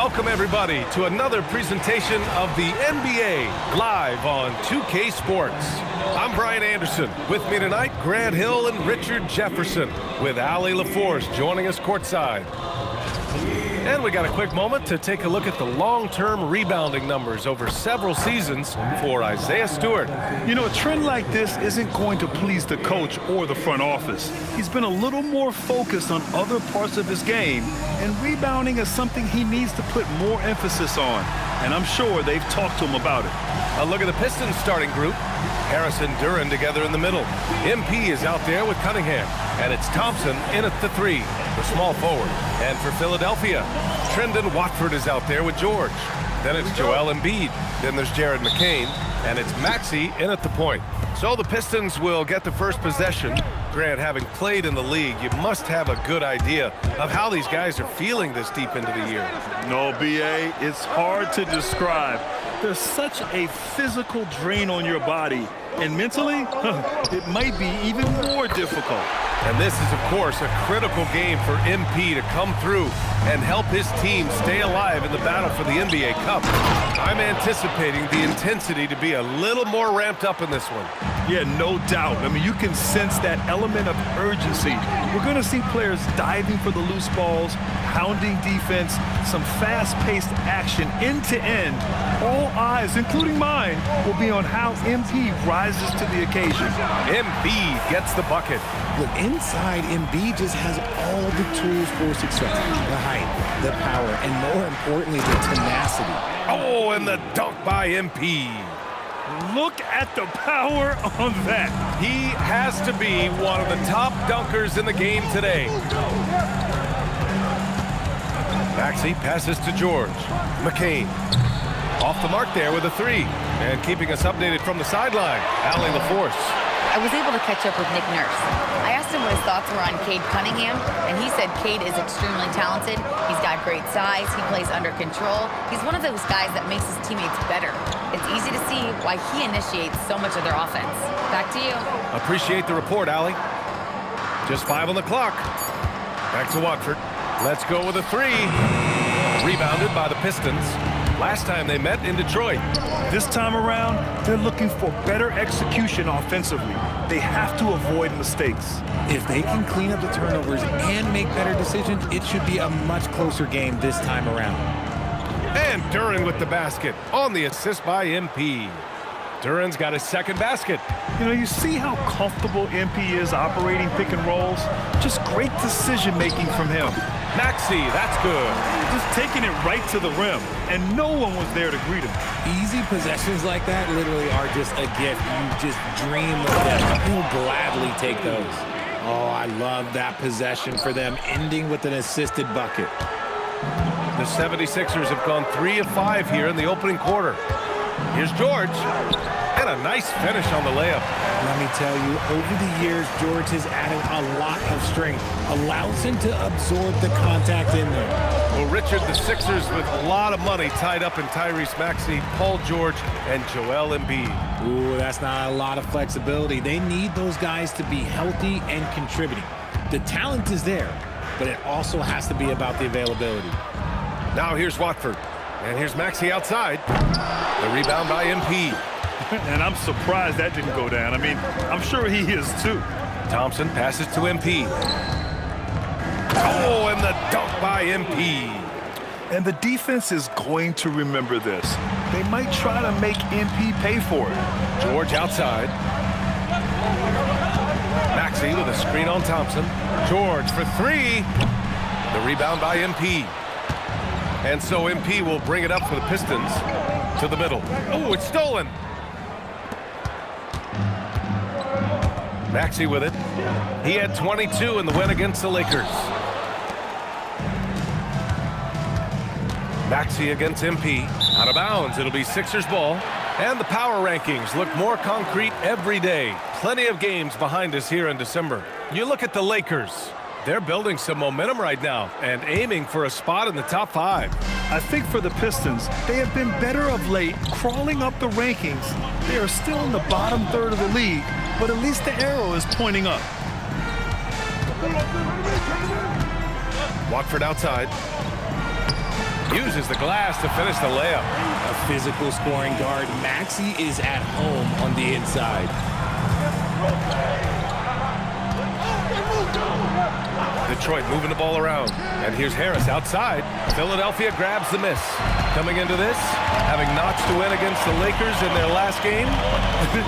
Welcome, everybody, to another presentation of the NBA live on 2K Sports. I'm Brian Anderson. With me tonight, Grant Hill and Richard Jefferson, with Allie LaForce joining us courtside. And we got a quick moment to take a look at the long-term rebounding numbers over several seasons for Isaiah Stewart. You know, a trend like this isn't going to please the coach or the front office. He's been a little more focused on other parts of his game, and rebounding is something he needs to put more emphasis on. And I'm sure they've talked to him about it. A look at the Pistons starting group. Harris and Duren together in the middle. MP is out there with Cunningham. And it's Thompson in at the three, the small forward. And for Philadelphia, Trendon Watford is out there with George. Then it's Joel Embiid. Then there's Jared McCain. And it's Maxey in at the point. So the Pistons will get the first possession. Grant, having played in the league, you must have a good idea of how these guys are feeling this deep into the year. No, B.A., it's hard to describe. There's such a physical drain on your body, and mentally, it might be even more difficult. And this is, of course, a critical game for MP to come through and help his team stay alive in the battle for the NBA Cup. I'm anticipating the intensity to be a little more ramped up in this one. Yeah, no doubt. I mean, you can sense that element of urgency. We're going to see players diving for the loose balls, pounding defense, some fast-paced action end-to-end. All eyes, including mine, will be on how MP rises to the occasion. Embiid gets the bucket. Look, inside, Embiid just has all the tools for success. The height, the power, and more importantly, the tenacity. Oh, and the dunk by MP. Look at the power on that. He has to be one of the top dunkers in the game today. Maxey passes to George. McCain off the mark there with a three. And keeping us updated from the sideline, Allie LaForce. I was able to catch up with Nick Nurse. I asked him what his thoughts were on Cade Cunningham, and he said Cade is extremely talented. He's got great size. He plays under control. He's one of those guys that makes his teammates better. It's easy to see why he initiates so much of their offense. Back to you. Appreciate the report, Allie. Just 5 on the clock. Back to Watford. Let's go with a three. Rebounded by the Pistons. Last time they met in Detroit. This time around, they're looking for better execution offensively. They have to avoid mistakes. If they can clean up the turnovers and make better decisions, it should be a much closer game this time around. And Duren with the basket on the assist by MP. Duren's got his second basket. You know, you see how comfortable MP is operating pick and rolls? Just great decision-making from him. Maxey, that's good. Just taking it right to the rim, and no one was there to greet him. Easy possessions like that literally are just a gift. You just dream of them. You'll gladly take those. Oh, I love that possession for them, ending with an assisted bucket. The 76ers have gone 3 of 5 here in the opening quarter. Here's George, and a nice finish on the layup. Let me tell you, over the years, George has added a lot of strength, allows him to absorb the contact in there. Well, Richard, the Sixers with a lot of money tied up in Tyrese Maxey, Paul George, and Joel Embiid. Ooh, that's not a lot of flexibility. They need those guys to be healthy and contributing. The talent is there, but it also has to be about the availability. Now here's Watford, and here's Maxey outside. The rebound by MP. And I'm surprised that didn't go down. I mean, I'm sure he is too. Thompson passes to MP. Oh, and the dunk by MP. And the defense is going to remember this. They might try to make MP pay for it. George outside. Maxey with a screen on Thompson. George for three. The rebound by MP. And so MP will bring it up for the Pistons to the middle. Oh, it's stolen. Maxey with it. He had 22 in the win against the Lakers. Maxey against MP. Out of bounds. It'll be Sixers ball. And the power rankings look more concrete every day. Plenty of games behind us here in December. You look at the Lakers. They're building some momentum right now and aiming for a spot in the top 5. I think for the Pistons, they have been better of late, crawling up the rankings. They are still in the bottom third of the league, but at least the arrow is pointing up. Watford outside. Uses the glass to finish the layup. A physical scoring guard. Maxey is at home on the inside. Detroit moving the ball around. And here's Harris outside. Philadelphia grabs the miss. Coming into this, having notched a win against the Lakers in their last game.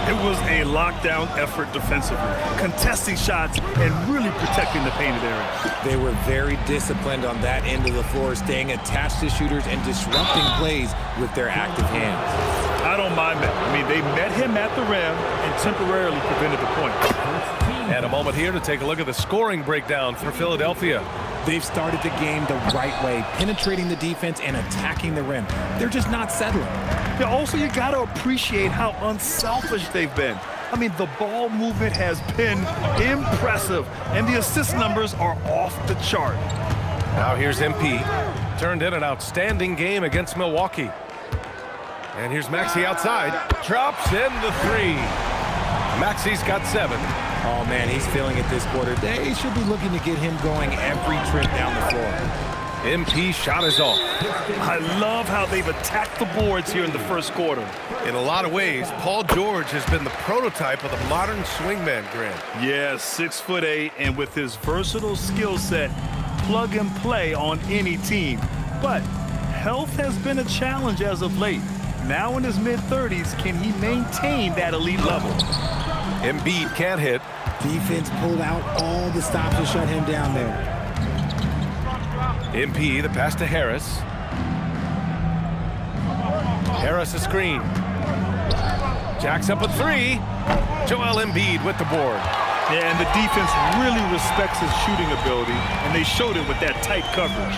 It was a lockdown effort defensively, contesting shots and really protecting the painted area. They were very disciplined on that end of the floor, staying attached to shooters and disrupting plays with their active hands. I don't mind that. I mean, they met him at the rim and temporarily prevented the point. And a moment here to take a look at the scoring breakdown for Philadelphia. They've started the game the right way, penetrating the defense and attacking the rim. They're just not settling. Yeah, also, you got to appreciate how unselfish they've been. I mean, the ball movement has been impressive, and the assist numbers are off the chart. Now here's MP. Turned in an outstanding game against Milwaukee. And here's Maxey outside. Drops in the three. Maxey's got 7. Oh, man, he's feeling it this quarter. They should be looking to get him going every trip down the floor. MP shot is off. I love how they've attacked the boards here in the first quarter. In a lot of ways, Paul George has been the prototype of the modern swingman, Grant. Yeah, 6'8", and with his versatile skill set, plug and play on any team. But health has been a challenge as of late. Now in his mid-30s, can he maintain that elite level? Embiid can't hit. Defense pulled out all the stops to shut him down there. MP, the pass to Harris. Harris a screen. Jacks up a 3. Joel Embiid with the board. Yeah, and the defense really respects his shooting ability, and they showed it with that tight coverage.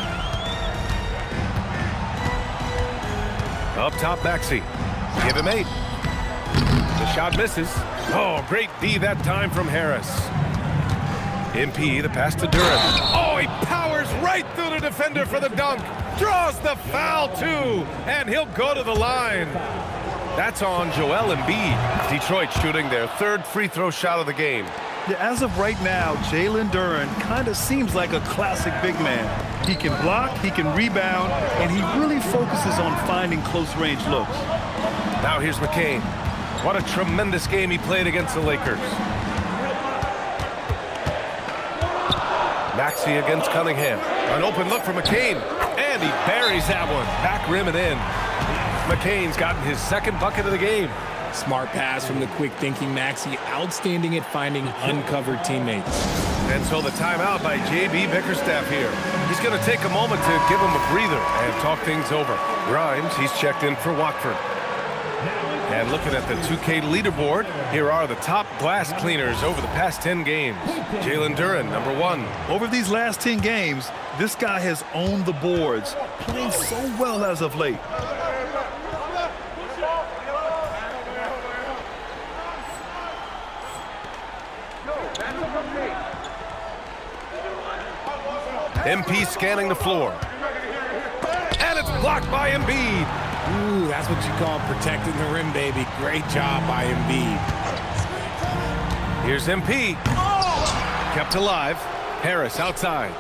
Up top, Maxey. Give him 8. The shot misses. Oh, great D that time from Harris. MP, the pass to Durant. Oh, he powers right through the defender for the dunk. Draws the foul, too. And he'll go to the line. That's on Joel Embiid. Detroit shooting their 3rd free throw shot of the game. Yeah, as of right now, Jalen Duren kind of seems like a classic big man. He can block, he can rebound, and he really focuses on finding close-range looks. Now here's McCain. What a tremendous game he played against the Lakers. Maxey against Cunningham. An open look for McCain. And he buries that one. Back rim and in. McCain's gotten his 2nd bucket of the game. Smart pass from the quick-thinking Maxey. Outstanding at finding uncovered teammates. And so the timeout by J.B. Bickerstaff here. He's going to take a moment to give him a breather and talk things over. Grimes, he's checked in for Watford. And looking at the 2K leaderboard, here are the top glass cleaners over the past 10 games. Jalen Duren, number 1. Over these last 10 games, this guy has owned the boards, playing so well as of late. MP scanning the floor. And it's blocked by Embiid. Ooh, that's what you call protecting the rim, baby. Great job by Embiid. Here's MP. Kept alive. Harris outside.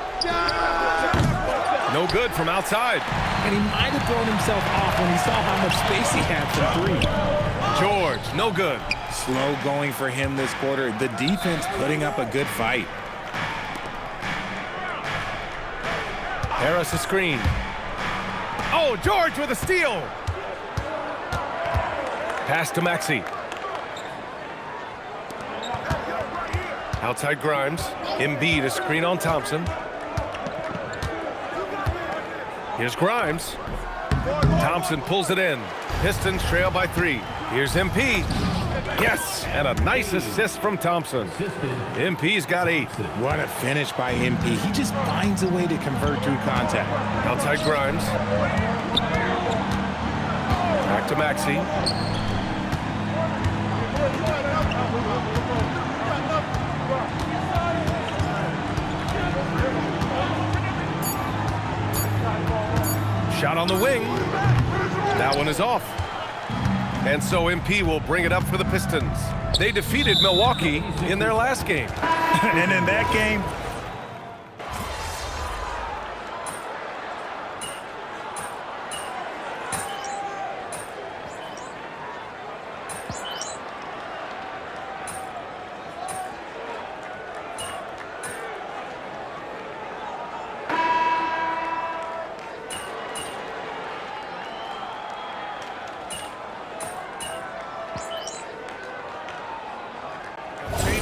No good from outside. And he might have thrown himself off when he saw how much space he had from 3. George, no good. Slow going for him this quarter. The defense putting up a good fight. Harris a screen. Oh, George with a steal. Pass to Maxey. Outside Grimes. Embiid a screen on Thompson. Here's Grimes. Thompson pulls it in. Pistons trail by 3. Here's MP. Yes, and a nice assist from Thompson. MP's got 8. What a finish by MP. He just finds a way to convert through contact. Outside Grimes. Back to Maxey. Shot on the wing. That one is off. And so MP will bring it up for the Pistons. They defeated Milwaukee in their last game. And in that game,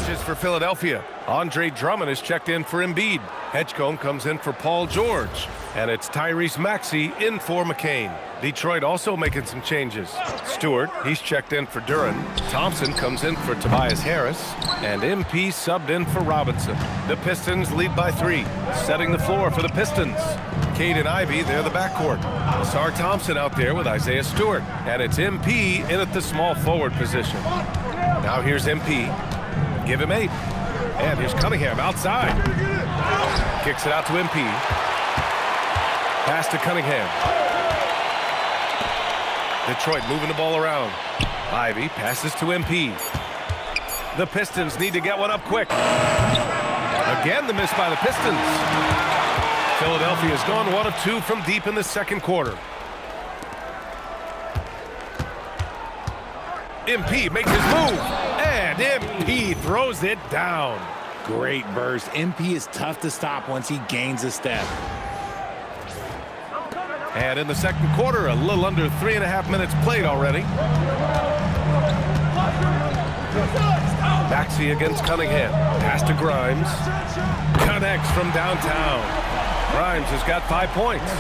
Changes for Philadelphia. Andre Drummond is checked in for Embiid. Edgecombe comes in for Paul George. And it's Tyrese Maxey in for McCain. Detroit also making some changes. Stewart, he's checked in for Duren. Thompson comes in for Tobias Harris. And MP subbed in for Robinson. The Pistons lead by 3, setting the floor for the Pistons. Cade and Ivy, they're the backcourt. Asar Thompson out there with Isaiah Stewart. And it's MP in at the small forward position. Now here's MP. Give him 8. And here's Cunningham outside. Kicks it out to MP. Pass to Cunningham. Detroit moving the ball around. Ivy passes to MP. The Pistons need to get one up quick. Again, the miss by the Pistons. Philadelphia's gone 1 of 2 from deep in the second quarter. MP makes his move. And MP throws it down. Great burst. MP is tough to stop once he gains a step. And in the second quarter, a little under 3.5 minutes played already. Maxey against Cunningham. Pass to Grimes. Connects from downtown. Grimes has got 5 points.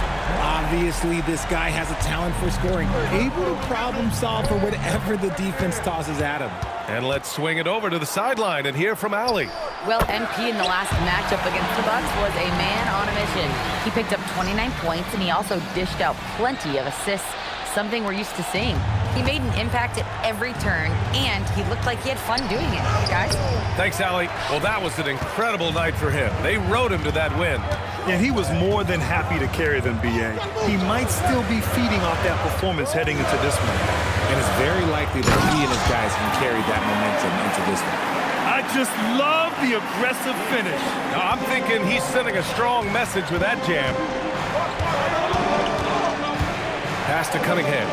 Obviously, this guy has a talent for scoring. Able to problem solve for whatever the defense tosses at him. And let's swing it over to the sideline and hear from Allie. Well, MP in the last matchup against the Bucks was a man on a mission. He picked up 29 points, and he also dished out plenty of assists, something we're used to seeing. He made an impact at every turn, and he looked like he had fun doing it, guys. Thanks, Allie. Well, that was an incredible night for him. They rode him to that win. And he was more than happy to carry them, B.A. He might still be feeding off that performance heading into this one. And it's very likely that he and his guys can carry that momentum into this one. I just love the aggressive finish. Now, I'm thinking he's sending a strong message with that jam. Pass to Cunningham.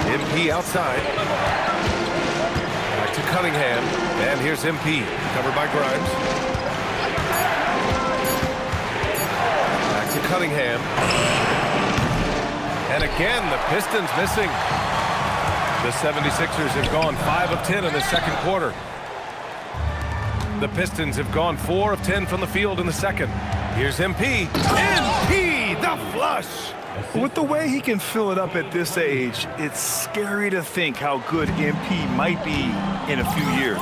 MP outside. Back to Cunningham. And here's MP, covered by Grimes. Back to Cunningham. And again, the Pistons missing. The 76ers have gone 5 of 10 in the second quarter. The Pistons have gone 4 of 10 from the field in the second. Here's MP. MP, the flush. With the way he can fill it up at this age, it's scary to think how good MP might be in a few years.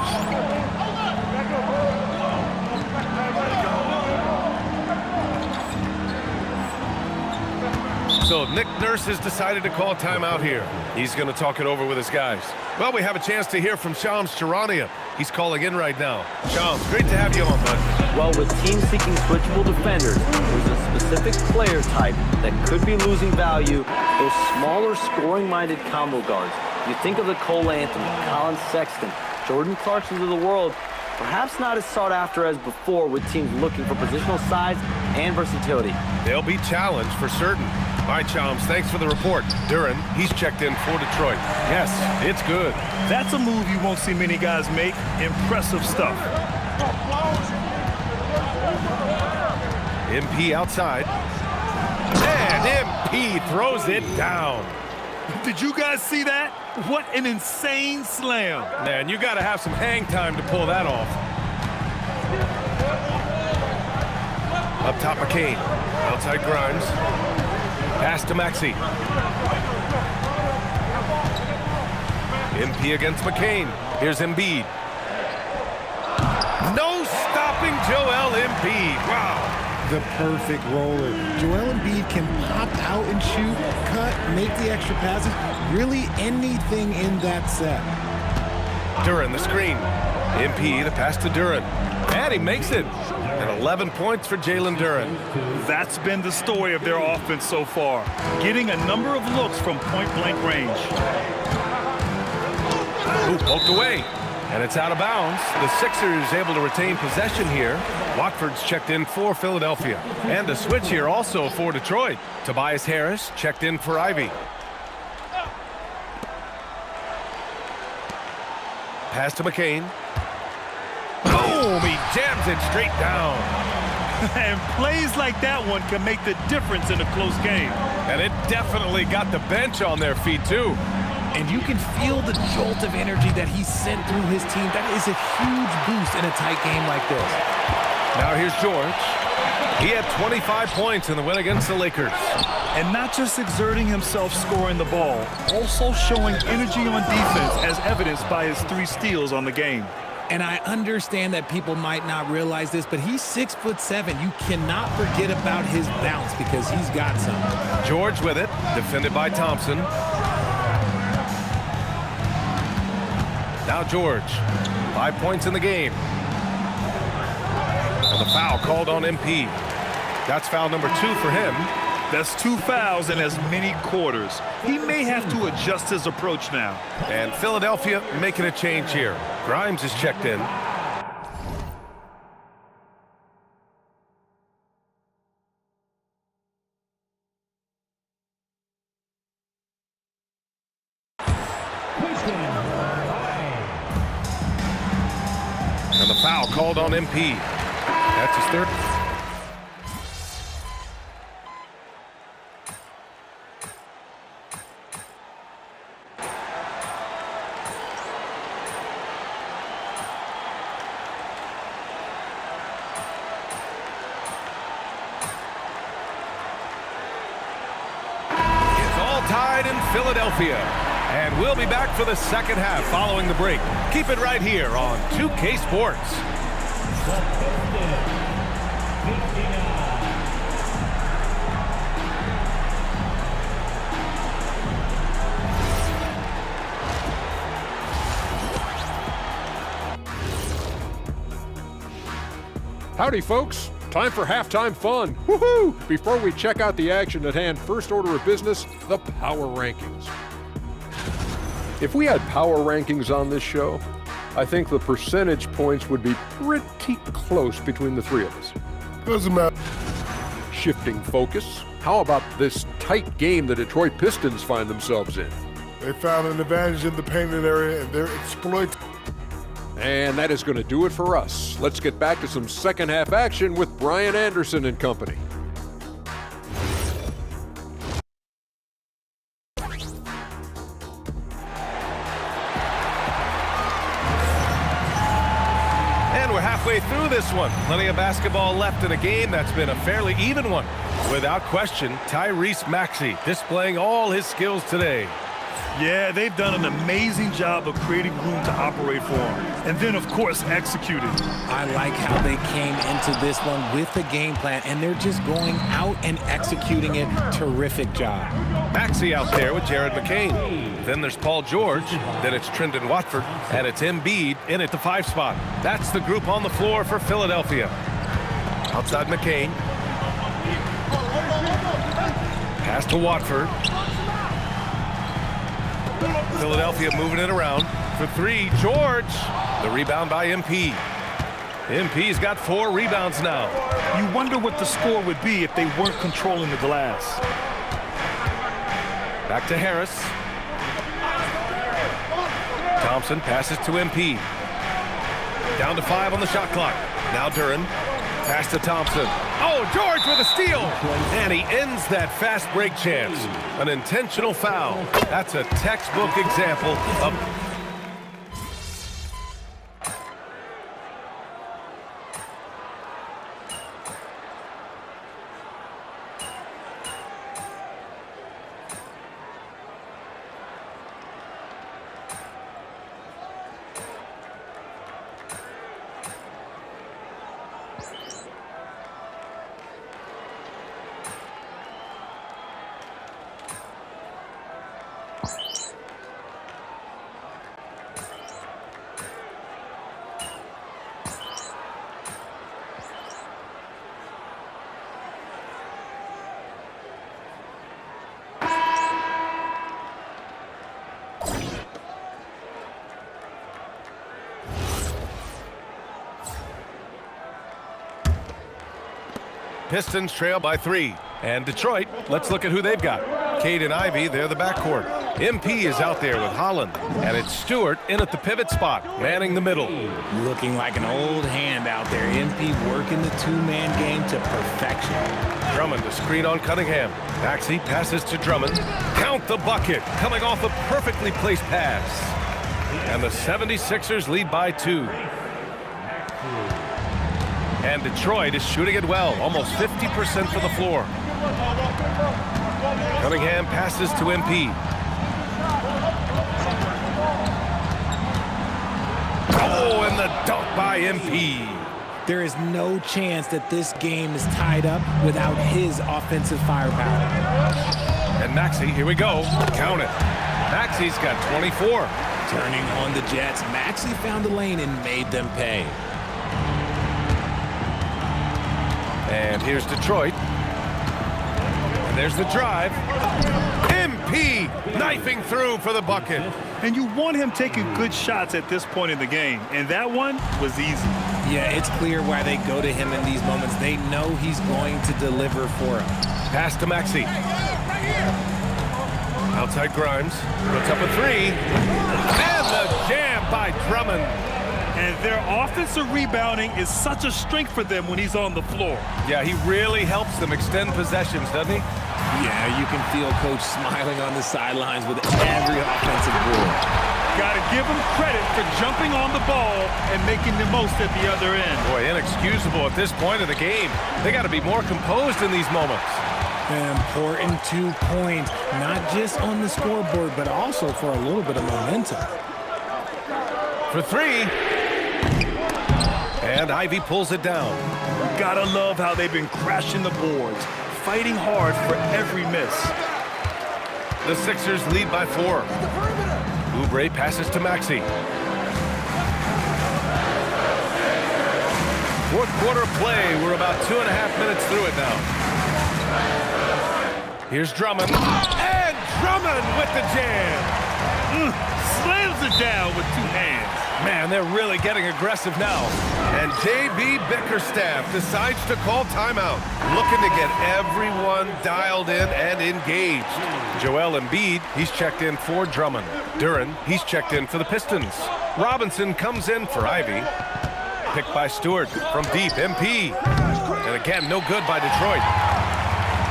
So Nick Nurse has decided to call timeout here. He's going to talk it over with his guys. Well, we have a chance to hear from Shams Charania. He's calling in right now. Shams, great to have you on, bud. Well, with teams seeking switchable defenders, there's a specific player type that could be losing value, those smaller scoring-minded combo guards. You think of the Cole Anthony, Colin Sexton, Jordan Clarksons of the world, perhaps not as sought after as before with teams looking for positional size and versatility. They'll be challenged for certain. All right, Shams, thanks for the report. Duren, he's checked in for Detroit. Yes, it's good. That's a move you won't see many guys make. Impressive stuff. MP outside. And MP throws it down. Did you guys see that? What an insane slam. Man, you got to have some hang time to pull that off. Up top, McCain. Outside Grimes. Pass to Maxey. MP against McCain. Here's Embiid. No stopping Joel Embiid. Wow. The perfect roller. Joel Embiid can pop out and shoot, cut, make the extra passes, really anything in that set. Duren, the screen. MP, the pass to Duren. And he makes it. And 11 points for Jalen Duren. That's been the story of their offense so far, getting a number of looks from point-blank range. Ooh, poked away. And it's out of bounds. The Sixers able to retain possession here. Watford's checked in for Philadelphia. And a switch here also for Detroit. Tobias Harris checked in for Ivy. Pass to McCain. Boom! He jams it straight down. And plays like that one can make the difference in a close game. And it definitely got the bench on their feet, too. And you can feel the jolt of energy that he sent through his team. That is a huge boost in a tight game like this. Now here's George. He had 25 points in the win against the Lakers. And not just exerting himself scoring the ball, also showing energy on defense as evidenced by his 3 steals on the game. And I understand that people might not realize this, but he's 6'7". You cannot forget about his bounce because he's got some. George with it, defended by Thompson. Now George, 5 points in the game. And the foul called on MP. That's foul number 2 for him. That's 2 fouls in as many quarters. He may have to adjust his approach now. And Philadelphia making a change here. Grimes is checked in. And the foul called on MP. That's his 3rd. It's all tied in Philadelphia. And we'll be back for the second half following the break. Keep it right here on 2K Sports. Howdy, folks. Time for halftime fun. Woohoo! Before we check out the action at hand, first order of business, the power rankings. If we had power rankings on this show, I think the percentage points would be pretty close between the 3 of us. Doesn't matter. Shifting focus, how about this tight game the Detroit Pistons find themselves in? They found an advantage in the painted area and they're exploiting. And that is going to do it for us. Let's get back to some second half action with Brian Anderson and company. And we're halfway through this one. Plenty of basketball left in a game that's been a fairly even one. Without question, Tyrese Maxey displaying all his skills today. Yeah, they've done an amazing job of creating room to operate for him. And then, of course, executing. I like how they came into this one with the game plan, and they're just going out and executing it. Terrific job. Maxey out there with Jared McCain. Then there's Paul George. Then it's Trendon Watford. And it's Embiid in at the 5 spot. That's the group on the floor for Philadelphia. Outside McCain. Pass to Watford. Philadelphia moving it around for 3. George. The rebound by MP. MP's got 4 rebounds now. You wonder what the score would be if they weren't controlling the glass. Back to Harris. Thompson passes to MP. Down to 5 on the shot clock. Now Duren. Pass to Thompson. Oh, George with a steal. And he ends that fast break chance. An intentional foul. That's a textbook example of... Pistons trail by 3. And Detroit, let's look at who they've got. Cade and Ivy, they're the backcourt. MP is out there with Holland, and it's Stewart in at the pivot spot, manning the middle. Looking like an old hand out there. MP working the two-man game to perfection. Drummond to screen on Cunningham. Maxey passes to Drummond. Count the bucket, coming off a perfectly placed pass. And the 76ers lead by 2. And Detroit is shooting it well, almost 50% for the floor. Cunningham passes to MP. Oh, and the dunk by MP. There is no chance that this game is tied up without his offensive firepower. And Maxey, here we go. Count it. Maxey's got 24. Turning on the Jets, Maxey found the lane and made them pay. And here's Detroit. And there's the drive. MP knifing through for the bucket. And you want him taking good shots at this point in the game, and that one was easy. Yeah, it's clear why they go to him in these moments. They know he's going to deliver for them. Pass to Maxey. Outside Grimes. Puts up a 3. And the jam by Drummond. And their offensive rebounding is such a strength for them when he's on the floor. Yeah, he really helps them extend possessions, doesn't he? Yeah, you can feel Coach smiling on the sidelines with every offensive board. Got to give him credit for jumping on the ball and making the most at the other end. Boy, inexcusable at this point of the game. They got to be more composed in these moments. An important 2 points, not just on the scoreboard, but also for a little bit of momentum. For 3. And Ivy pulls it down. Gotta love how they've been crashing the boards, fighting hard for every miss. The Sixers lead by 4. Oubre passes to Maxey. Fourth quarter play. We're about 2.5 minutes through it now. Here's Drummond. And Drummond with the jam. Slams it down with 2 hands. Man, they're really getting aggressive now. And J.B. Bickerstaff decides to call timeout, looking to get everyone dialed in and engaged. Joel Embiid, he's checked in for Drummond. Duren, he's checked in for the Pistons. Robinson comes in for Ivy. Picked by Stewart from deep, MP. And again, no good by Detroit.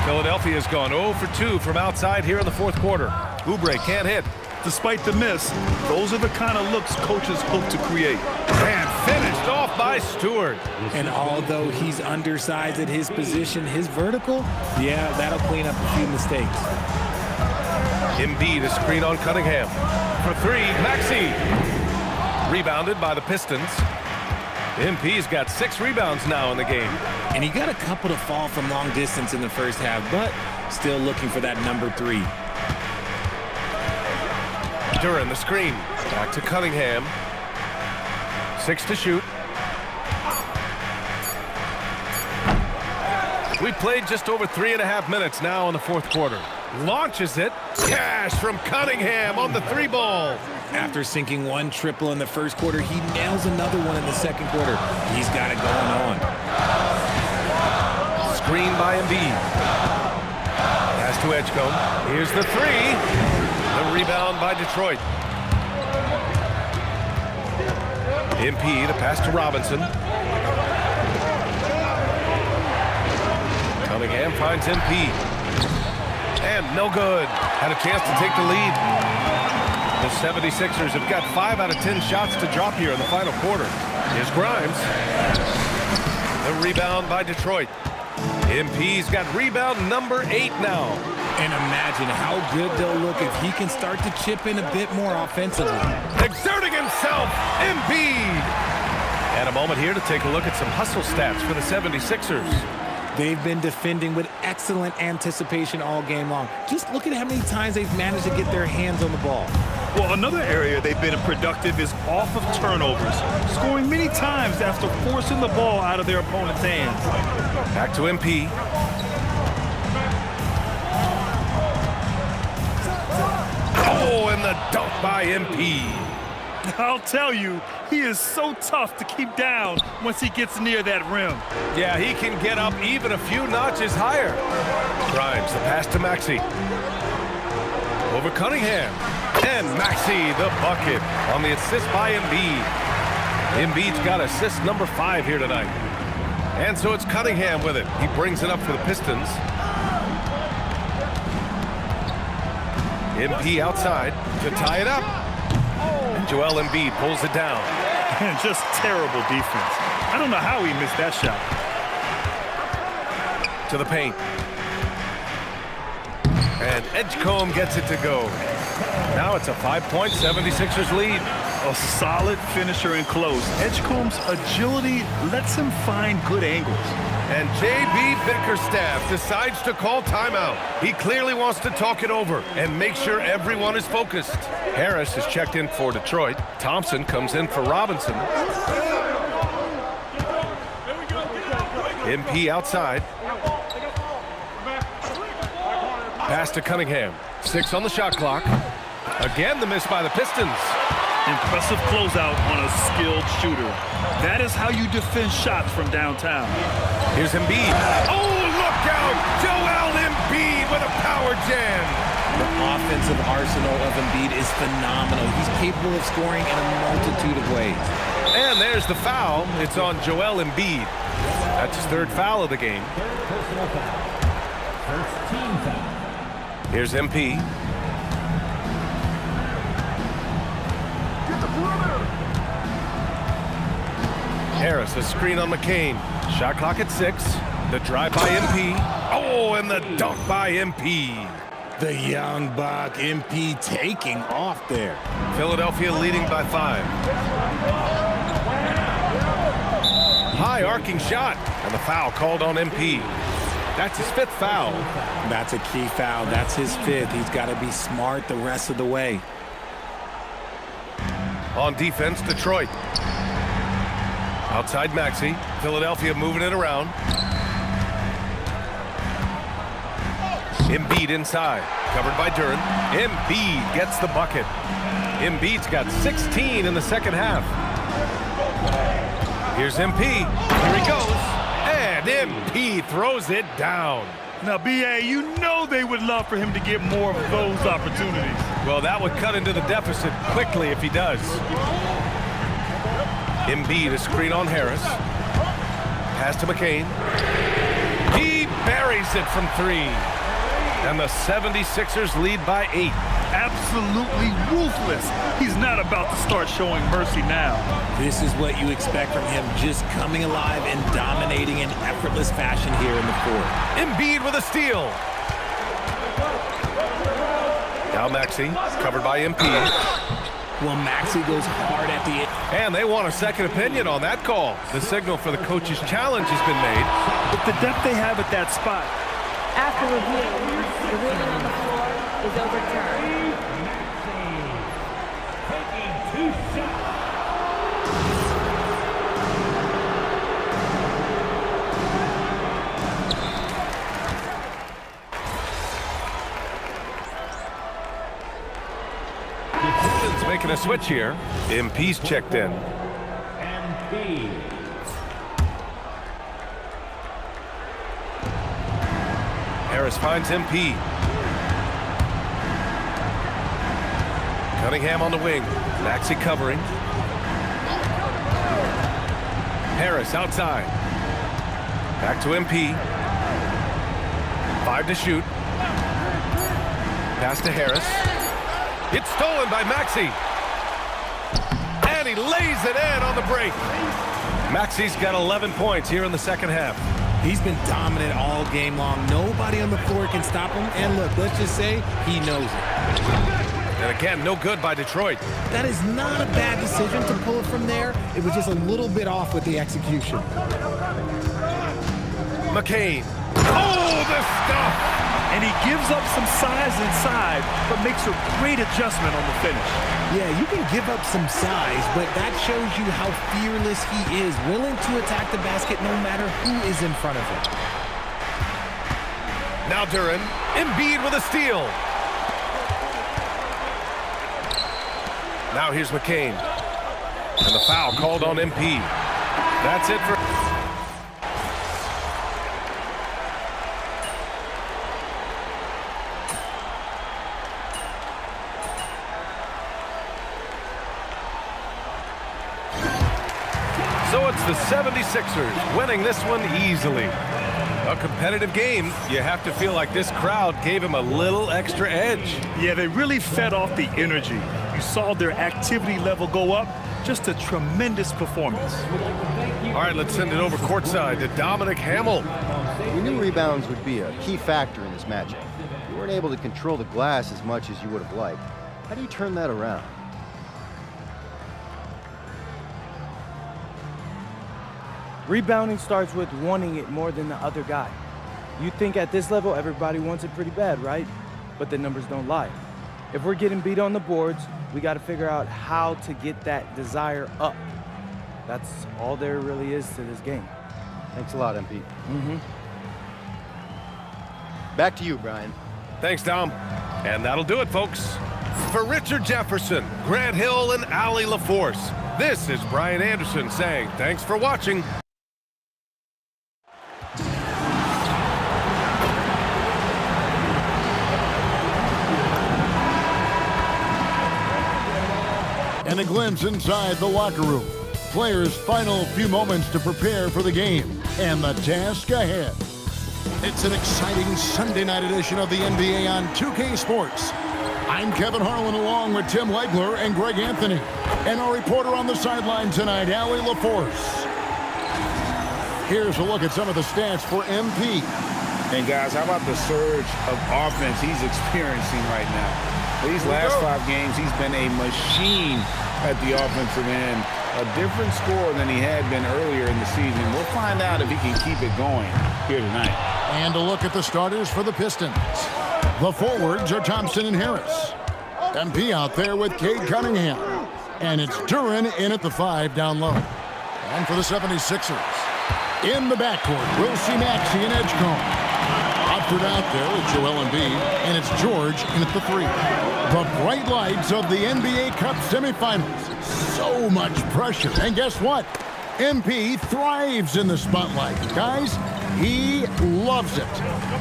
Philadelphia's gone 0 for 2 from outside here in the fourth quarter. Oubre can't hit. Despite the miss, those are the kind of looks coaches hope to create. And finished off by Stewart. And although he's undersized at his position, his vertical, yeah, that'll clean up a few mistakes. Embiid a screen on Cunningham. For 3, Maxey. Rebounded by the Pistons. MP's got 6 rebounds now in the game. And he got a couple to fall from long distance in the first half, but still looking for that number 3. Duren the screen. Back to Cunningham. 6 to shoot. We played just over 3.5 minutes now in the fourth quarter. Launches it. Cash from Cunningham on the 3 ball. After sinking 1 triple in the first quarter, he nails another one in the second quarter. He's got it going on. Screen by Embiid. Pass to Edgecombe. Here's the 3. The rebound by Detroit. MP, the pass to Robinson. Cunningham finds MP. And no good. Had a chance to take the lead. The 76ers have got 5 out of 10 shots to drop here in the final quarter. Here's Grimes. The rebound by Detroit. MP's got rebound number 8 now. And imagine how good they'll look if he can start to chip in a bit more offensively. Exerting himself, Embiid. And a moment here to take a look at some hustle stats for the 76ers. They've been defending with excellent anticipation all game long. Just look at how many times they've managed to get their hands on the ball. Well, another area they've been productive is off of turnovers, scoring many times after forcing the ball out of their opponent's hands. Back to MP. Oh, and the dunk by MP. I'll tell you, he is so tough to keep down once he gets near that rim. Yeah, he can get up even a few notches higher. Grimes, the pass to Maxey. over Cunningham. And Maxey the bucket on the assist by Embiid. Embiid's got assist number 5 here tonight. And so it's Cunningham with it. He brings it up for the Pistons. MP outside to tie it up. And Joel Embiid pulls it down. And just terrible defense. I don't know how he missed that shot. To the paint. And Edgecombe gets it to go. Now it's a 5-point 76ers lead. A solid finisher and close. Edgecombe's agility lets him find good angles. And J.B. Bickerstaff decides to call timeout. He clearly wants to talk it over and make sure everyone is focused. Harris is checked in for Detroit. Thompson comes in for Robinson. MP outside. Pass to Cunningham. 6 on the shot clock. Again, the miss by the Pistons. Impressive closeout on a skilled shooter. That is how you defend shots from downtown. Here's Embiid. Oh, look out! Joel Embiid with a power jam. The offensive arsenal of Embiid is phenomenal. He's capable of scoring in a multitude of ways. And there's the foul. It's on Joel Embiid. That's his 3rd foul of the game. Here's MP. Harris, a screen on McCain. Shot clock at 6. The drive by MP. Oh, and the dunk by MP. The young buck, MP, taking off there. Philadelphia leading by 5. High arcing shot. And the foul called on MP. That's his 5th foul. That's a key foul. That's his 5th. He's got to be smart the rest of the way. On defense, Detroit. Outside Maxey. Philadelphia moving it around. Embiid inside. Covered by Duren. Embiid gets the bucket. Embiid's got 16 in the second half. Here's MP. Here he goes. And MP throws it down. Now, B.A., you know they would love for him to get more of those opportunities. Well, that would cut into the deficit quickly if he does. Embiid, a screen on Harris. Pass to McCain. He buries it from 3. And the 76ers lead by 8. Absolutely ruthless. He's not about to start showing mercy now. This is what you expect from him, just coming alive and dominating in effortless fashion here in the 4th. Embiid with a steal. Now Maxey, covered by MP. Well, Maxey goes hard at the end. And they want a second opinion on that call. The signal for the coach's challenge has been made. With the depth they have at that spot. After review, the ruling on the floor is overturned. Making a switch here. MP's checked in. Harris finds MP. Cunningham on the wing. Maxey covering. Harris outside. Back to MP. 5 to shoot. Pass to Harris. It's stolen by Maxey. And he lays it in on the break. Maxey's got 11 points here in the second half. He's been dominant all game long. Nobody on the floor can stop him. And look, let's just say he knows it. And again, no good by Detroit. That is not a bad decision to pull it from there. It was just a little bit off with the execution. McCain. Oh, the stuff! And he gives up some size inside, but makes a great adjustment on the finish. Yeah, you can give up some size, but that shows you how fearless he is, willing to attack the basket no matter who is in front of him. Now Duren. Embiid with a steal. Now here's McCain. And the foul called on MP. That's it for... So it's the 76ers winning this one easily. A competitive game, you have to feel like this crowd gave him a little extra edge. Yeah, they really fed off the energy. You saw their activity level go up. Just a tremendous performance. All right, let's send it over courtside to Dominic Hamill. We knew rebounds would be a key factor in this matchup. You weren't able to control the glass as much as you would have liked. How do you turn that around? Rebounding starts with wanting it more than the other guy. You think at this level, everybody wants it pretty bad, right? But the numbers don't lie. If we're getting beat on the boards, we got to figure out how to get that desire up. That's all there really is to this game. Thanks a lot, MP. Back to you, Brian. Thanks, Dom. And that'll do it, folks. For Richard Jefferson, Grant Hill, and Allie LaForce, this is Brian Anderson saying thanks for watching. And a glimpse inside the locker room. Players' final few moments to prepare for the game and the task ahead. It's an exciting Sunday night edition of the NBA on 2K Sports. I'm Kevin Harlan along with Tim Legler and Greg Anthony. And our reporter on the sideline tonight, Allie LaForce. Here's a look at some of the stats for MP. And guys, how about the surge of offense he's experiencing right now? These last 5 games, he's been a machine at the offensive end. A different score than he had been earlier in the season. We'll find out if he can keep it going here tonight. And a look at the starters for the Pistons. The forwards are Thompson and Harris. MP out there with Cade Cunningham. And it's Duren in at the 5 down low. And for the 76ers, in the backcourt, we'll see Maxey and Edgecombe. Watford out there with Joel Embiid, and it's George in at the 3. The bright lights of the NBA Cup semifinals. So much pressure. And guess what? MP thrives in the spotlight. Guys, he loves it.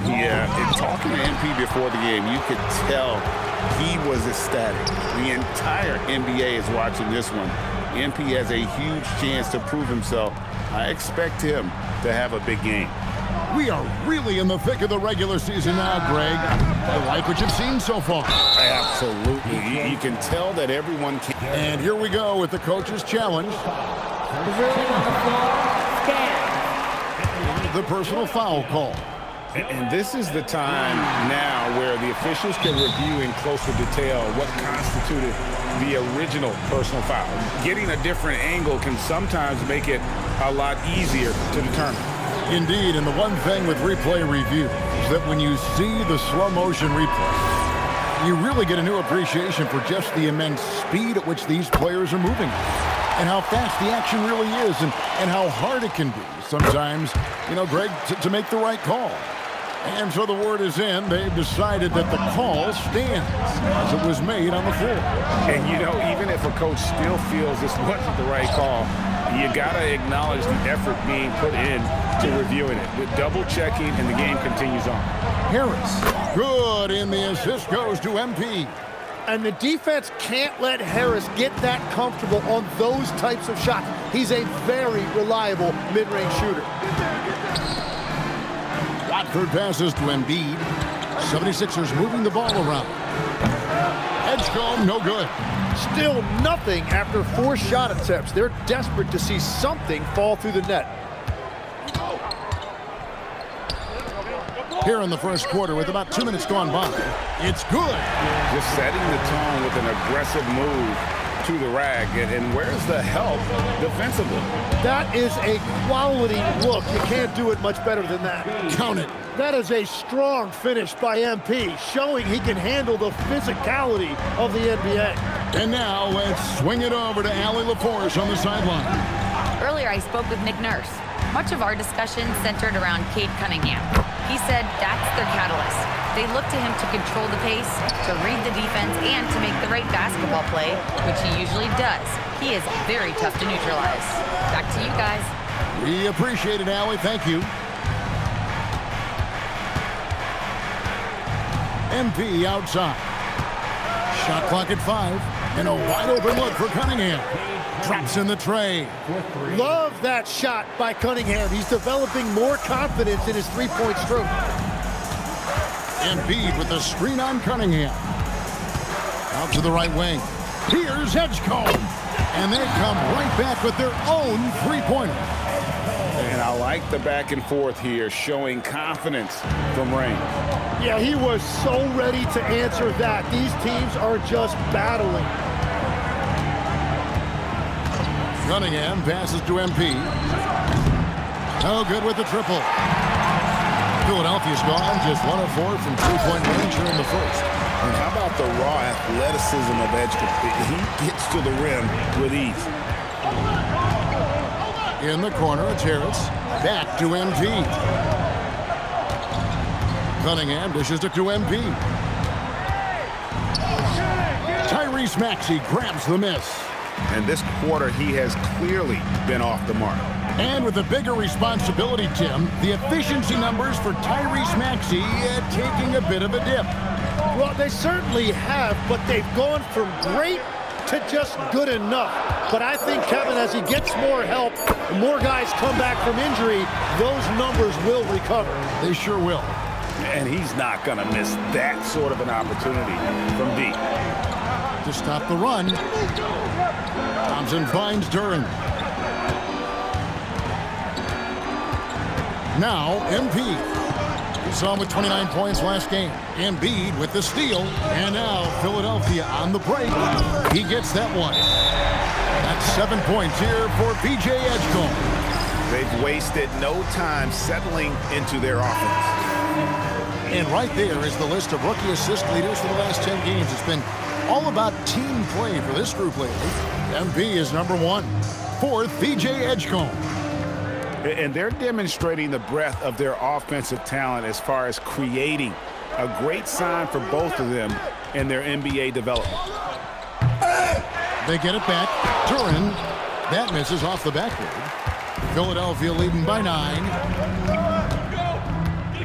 Yeah, and talking to MP before the game, you could tell he was ecstatic. The entire NBA is watching this one. MP has a huge chance to prove himself. I expect him to have a big game. We are really in the thick of the regular season now, Greg. I like what you've seen so far. Absolutely. You can tell that everyone can. And here we go with the coach's challenge. Position on the floor, stand. The personal foul call. And this is the time now where the officials can review in closer detail what constituted the original personal foul. Getting a different angle can sometimes make it a lot easier to determine. Indeed, and the one thing with replay review is that when you see the slow motion replay, you really get a new appreciation for just the immense speed at which these players are moving and how fast the action really is and how hard it can be sometimes, you know, Greg, to make the right call. And so the word is in. They've decided that the call stands as it was made on the floor. And, you know, even if a coach still feels this wasn't the right call, you got to acknowledge the effort being put in to reviewing it. With double checking, and the game continues on. Harris, good, and the assist goes to MP. And the defense can't let Harris get that comfortable on those types of shots. He's a very reliable mid-range shooter. Watford passes to Embiid. 76ers moving the ball around. Edgecombe, no good. Still nothing after 4 shot attempts. They're desperate to see something fall through the net. Here in the first quarter with about 2 minutes gone by. It's good. Just setting the tone with an aggressive move to the rag. And where's the help defensively? That is a quality look. You can't do it much better than that. Count it. That is a strong finish by MP, showing he can handle the physicality of the NBA. And now let's swing it over to Allie LaForce on the sideline. Earlier, I spoke with Nick Nurse. Much of our discussion centered around Cade Cunningham. He said that's their catalyst. They look to him to control the pace, to read the defense, and to make the right basketball play, which he usually does. He is very tough to neutralize. Back to you guys. We appreciate it, Allie. Thank you. MP outside. Shot clock at 5, and a wide open look for Cunningham. drops in the tray. Love that shot by Cunningham. He's developing more confidence in his three-point stroke. Embiid with the screen on Cunningham. Out to the right wing. Here's Edgecombe. And they come right back with their own three-pointer. And I like the back and forth here, showing confidence from Rain. Yeah, he was so ready to answer that. These teams are just battling. Cunningham passes to MP. No good with the triple. Philadelphia's gone just 1 of 4 from three-point range here in the first. And how about the raw athleticism of Edgecombe? He gets to the rim with ease. In the corner, it's Harris. Back to MP. Cunningham dishes it to MP. Tyrese Maxey grabs the miss. And this quarter, he has clearly been off the mark. And with a bigger responsibility, Tim, the efficiency numbers for Tyrese Maxey taking a bit of a dip. Well, they certainly have, but they've gone from great to just good enough. But I think, Kevin, as he gets more help, more guys come back from injury, those numbers will recover. They sure will. And he's not going to miss that sort of an opportunity from deep. To stop the run, Thompson finds Duren. Now, MP. We saw him with 29 points last game. Embiid with the steal. And now Philadelphia on the break. He gets that one. That's 7 points here for P.J. Edgecombe. They've wasted no time settling into their offense. And right there is the list of rookie assist leaders for the last 10 games. It's been all about team play for this group lately. MP is number 1. 4th, P.J. Edgecombe. And they're demonstrating the breadth of their offensive talent as far as creating. A great sign for both of them in their NBA development. They get it back. Duren. That misses off the backboard. Philadelphia leading by 9.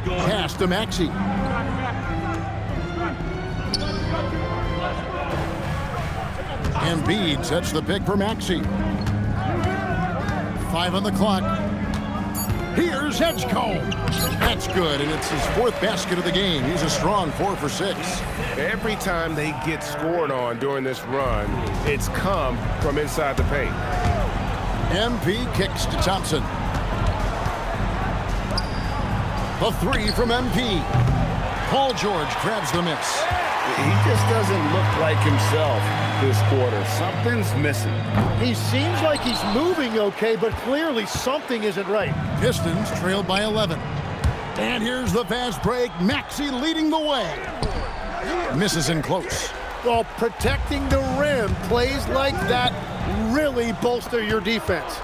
Pass to Maxey. Embiid sets the pick for Maxey. 5 on the clock. Here's Edgecombe. That's good, and it's his 4th basket of the game. He's a strong 4 for 6. Every time they get scored on during this run, it's come from inside the paint. MP kicks to Thompson. The 3 from MP. Paul George grabs the miss. He just doesn't look like himself this quarter. Something's missing. He seems like he's moving okay, but clearly something isn't right. Pistons trailed by 11. And here's the fast break. Maxey leading the way. Misses in close. Well, protecting the rim, plays like that really bolster your defense.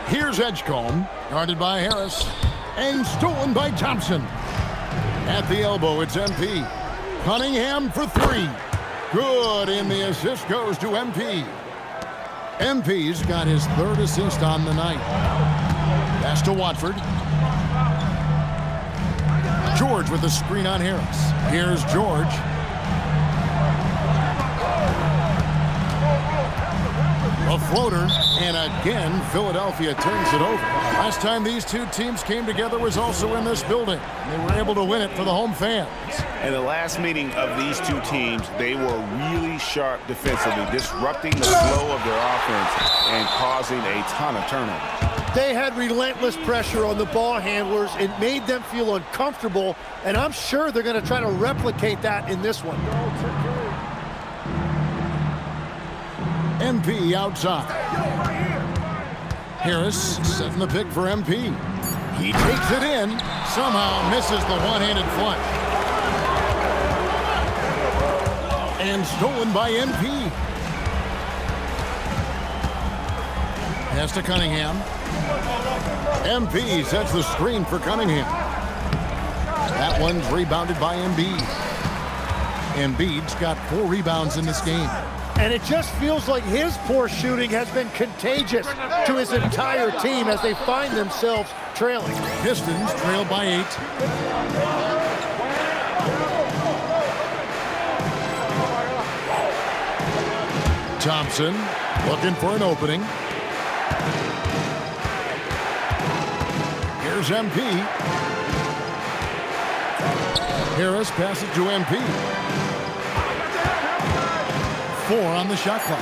Here's Edgecombe, guarded by Harris, and stolen by Thompson. At the elbow, it's MP. Cunningham for 3. Good, and the assist goes to MP. MP's got his 3rd assist on the night. Pass to Watford. George with the screen on Harris. Here's George. A floater, and again, Philadelphia turns it over. Last time these two teams came together was also in this building. They were able to win it for the home fans. In the last meeting of these two teams, they were really sharp defensively, disrupting the flow of their offense and causing a ton of turnovers. They had relentless pressure on the ball handlers. It made them feel uncomfortable, and I'm sure they're going to try to replicate that in this one. MP outside. Harris setting the pick for MP. He takes it in, somehow misses the one-handed flush. And stolen by MP. Pass to Cunningham. MP sets the screen for Cunningham. That one's rebounded by Embiid. Embiid's got 4 rebounds in this game. And it just feels like his poor shooting has been contagious to his entire team as they find themselves trailing. Pistons trail by 8. Thompson looking for an opening. Here's MP. Harris passes to MP. 4 on the shot clock.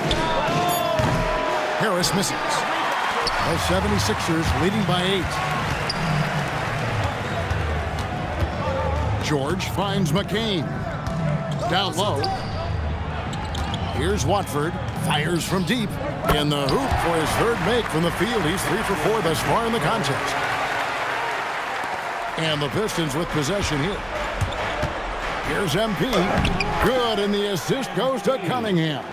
Harris misses. The 76ers leading by 8. George finds McCain. Down low. Here's Watford. Fires from deep. In the hoop for his third make from the field. He's 3 for 4 thus far in the contest. And the Pistons with possession here. Here's MP. Good, and the assist goes to Cunningham.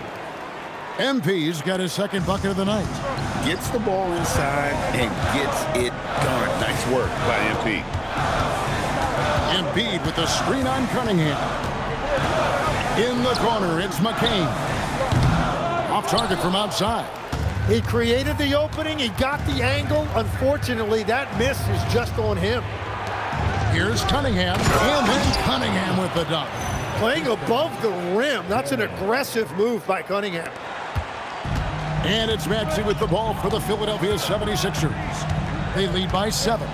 MP's got his second bucket of the night. Gets the ball inside and gets it done. Nice work by MP. Embiid with the screen on Cunningham. In the corner, it's McCain. Off target from outside. He created the opening. He got the angle. Unfortunately, that miss is just on him. Here's Cunningham. And then Cunningham with the dunk. Playing above the rim. That's an aggressive move by Cunningham. And it's Maxey with the ball for the Philadelphia 76ers. They lead by 7.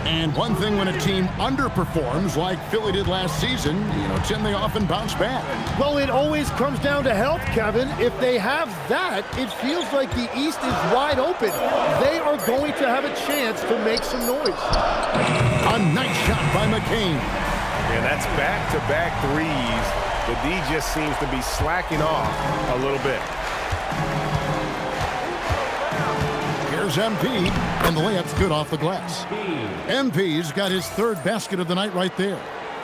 And one thing when a team underperforms like Philly did last season, Tim, they often bounce back. Well, it always comes down to health, Kevin. If they have that, it feels like the East is wide open. They are going to have a chance to make some noise. A nice shot by McCain. And that's back-to-back threes. The D just seems to be slacking off a little bit. Here's MP, and the layup's good off the glass. MP's got his third basket of the night right there.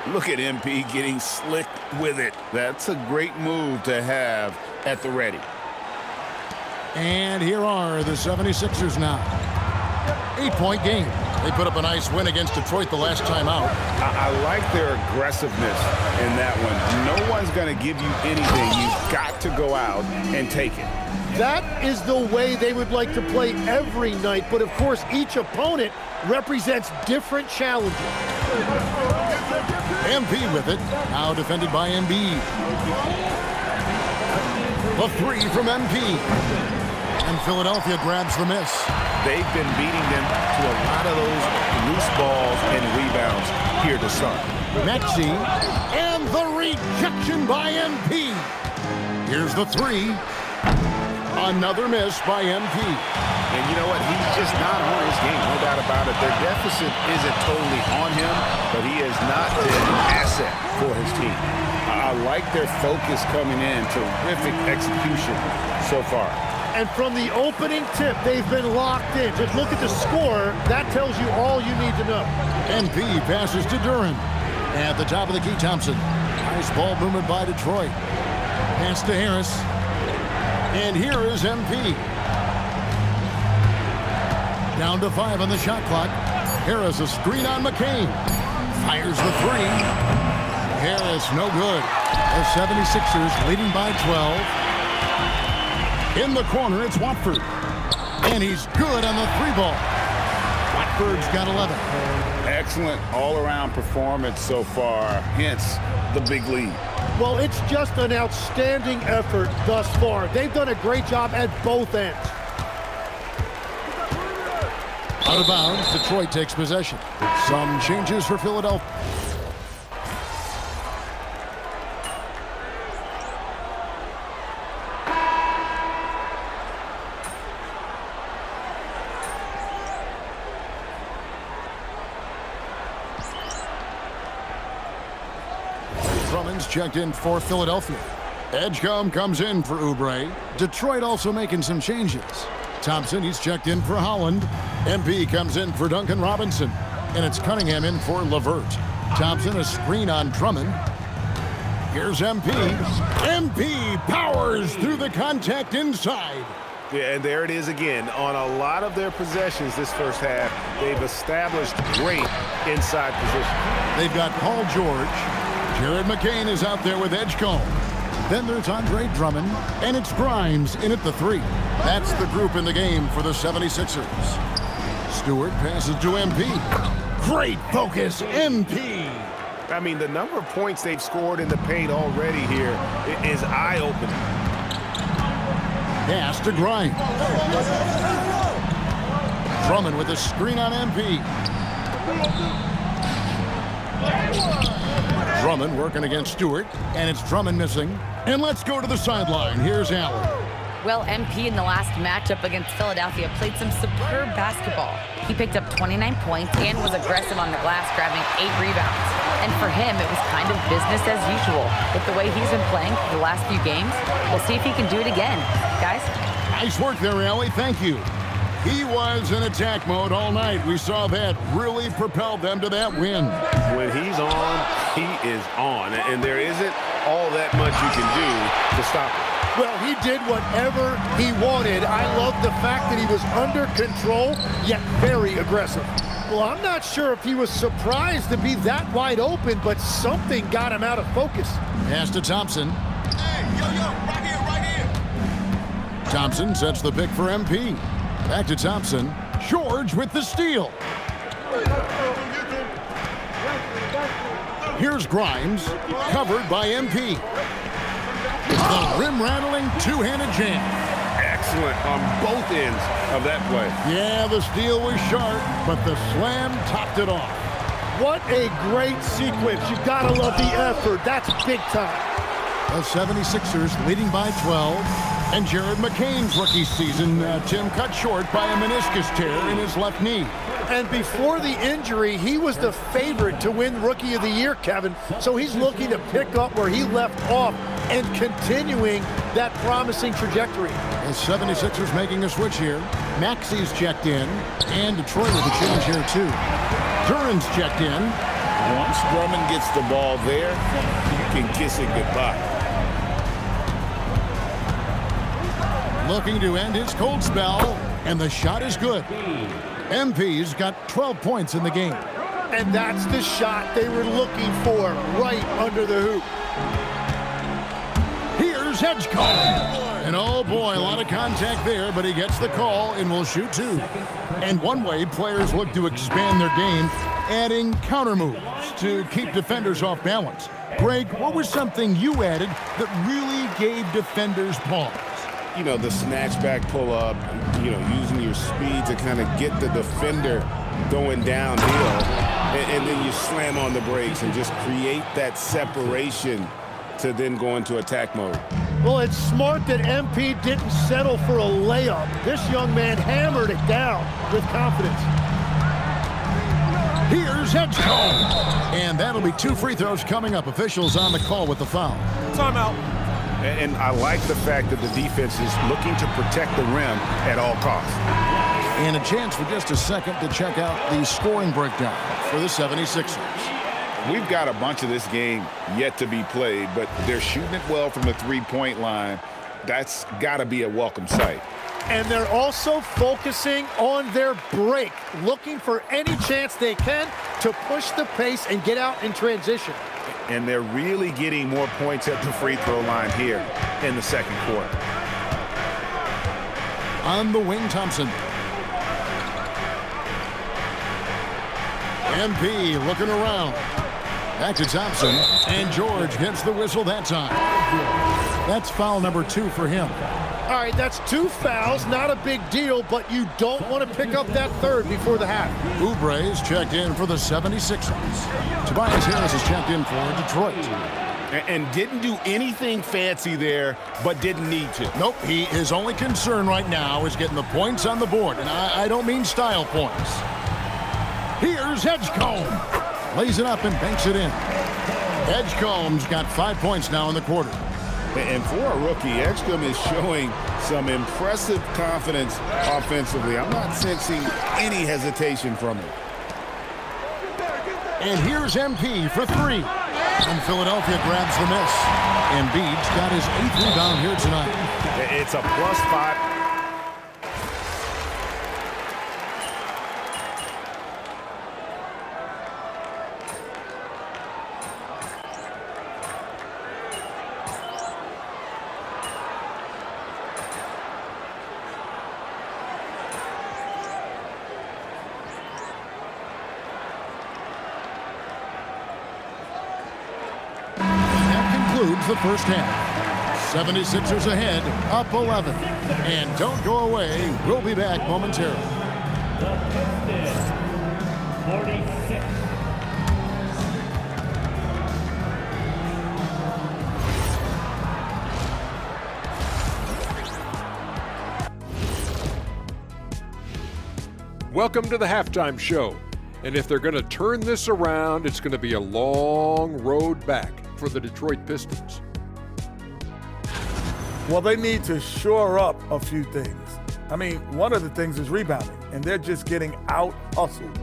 Look at MP getting slick with it. That's a great move to have at the ready. And here are the 76ers now. 8-point game. They put up a nice win against Detroit the last time out. I like their aggressiveness in that one. No one's going to give you anything. You've got to go out and take it. That is the way they would like to play every night, but of course each opponent represents different challenges. MP with it, now defended by Embiid. The 3 from MP. And Philadelphia grabs the miss. They've been beating them to a lot of those loose balls and rebounds here to start. Maxey, and the rejection by MP. Here's the 3. Another miss by MP. And you know what? He's just not on his game, no doubt about it. Their deficit isn't totally on him, but he has not been an asset for his team. I like their focus coming in. Terrific execution so far. And from the opening tip, they've been locked in. Just look at the score. That tells you all you need to know. MP passes to Duran. At the top of the key, Thompson. Nice ball movement by Detroit. Pass to Harris. And here is MP. Down to 5 on the shot clock. Harris a screen on McCain. Fires the 3. Harris no good. The 76ers leading by 12. In the corner, it's Watford. And he's good on the 3-ball. Watford's got 11. Excellent all-around performance so far, hence the big lead. Well, it's just an outstanding effort thus far. They've done a great job at both ends. Out of bounds, Detroit takes possession. Some changes for Philadelphia. Drummond's checked in for Philadelphia. Edgecombe comes in for Oubre. Detroit also making some changes. Thompson, he's checked in for Holland. MP comes in for Duncan Robinson. And it's Cunningham in for LeVert. Thompson, a screen on Drummond. Here's MP. MP powers through the contact inside. Yeah, and there it is again. On a lot of their possessions this first half, they've established great inside position. They've got Paul George. Jared McCain is out there with Edgecombe. Then there's Andre Drummond, and it's Grimes in at the 3. That's the group in the game for the 76ers. Stewart passes to MP. Great focus, MP. I mean, the number of points they've scored in the paint already here is eye-opening. Pass to Grimes. Drummond with a screen on MP. Drummond working against Stewart, and it's Drummond missing. And let's go to the sideline. Here's Allen. Well, MP in the last matchup against Philadelphia played some superb basketball. He picked up 29 points and was aggressive on the glass, grabbing 8 rebounds. And for him, it was kind of business as usual. With the way he's been playing for the last few games, we'll see if he can do it again. Guys? Nice work there, Allie. Thank you. He was in attack mode all night. We saw that really propelled them to that win. When he's on, he is on. And there isn't all that much you can do to stop him. Well, he did whatever he wanted. I love the fact that he was under control, yet very aggressive. Well, I'm not sure if he was surprised to be that wide open, but something got him out of focus. Pass to Thompson. Hey, yo, right here. Thompson sets the pick for MP. Back to Thompson. George with the steal. Here's Grimes, covered by MP. It's the rim-rattling two-handed jam. Excellent on both ends of that play. Yeah, the steal was sharp, but the slam topped it off. What a great sequence. You gotta love the effort. That's big time. The 76ers leading by 12. And Jared McCain's rookie season, Tim, cut short by a meniscus tear in his left knee. And before the injury, he was the favorite to win Rookie of the Year, Kevin. So he's looking to pick up where he left off and continuing that promising trajectory. The 76ers making a switch here. Maxey's checked in, and Detroit with a change here too. Duran's checked in. Once Drummond gets the ball there, you can kiss it goodbye. Looking to end his cold spell, and the shot is good. MP's got 12 points in the game. And that's the shot they were looking for, right under the hoop. Here's Edgecombe. And oh boy, a lot of contact there, but he gets the call and will shoot two. And one way players look to expand their game, adding counter moves to keep defenders off balance. Greg, what was something you added that really gave defenders pause? You know, the snatch back pull up, you know, using your speed to kind of get the defender going downhill. And then you slam on the brakes and just create that separation to then go into attack mode. Well, it's smart that MP didn't settle for a layup. This young man hammered it down with confidence. Here's Edgecombe. And that'll be 2 free throws coming up. Officials on the call with the foul. Timeout. And I like the fact that the defense is looking to protect the rim at all costs. And a chance for just a second to check out the scoring breakdown for the 76ers. We've got a bunch of this game yet to be played, but they're shooting it well from the three-point line. That's got to be a welcome sight. And they're also focusing on their break, looking for any chance they can to push the pace and get out in transition. And they're really getting more points at the free throw line here in the second quarter. On the wing, Thompson. MP looking around. Back to Thompson, and George gets the whistle that time. That's foul number 2 for him. All right, that's 2 fouls, not a big deal, but you don't want to pick up that third before the half. Oubre's checked in for the 76ers. Tobias Harris is checked in for Detroit. And didn't do anything fancy there, but didn't need to. Nope, his only concern right now is getting the points on the board, and I don't mean style points. Here's Edgecombe. Lays it up and banks it in. Edgecombe's got 5 points now in the quarter. And for a rookie, Edgecombe is showing some impressive confidence offensively. I'm not sensing any hesitation from him. And here's MP for 3. And Philadelphia grabs the miss. Embiid's got his 8th rebound here tonight. It's a +5. The first half. 76ers ahead, up 11. And don't go away. We'll be back momentarily. Welcome to the halftime show. And if they're going to turn this around, it's going to be a long road back for the Detroit Pistons. Well, they need to shore up a few things. I mean, one of the things is rebounding, and they're just getting out-hustled.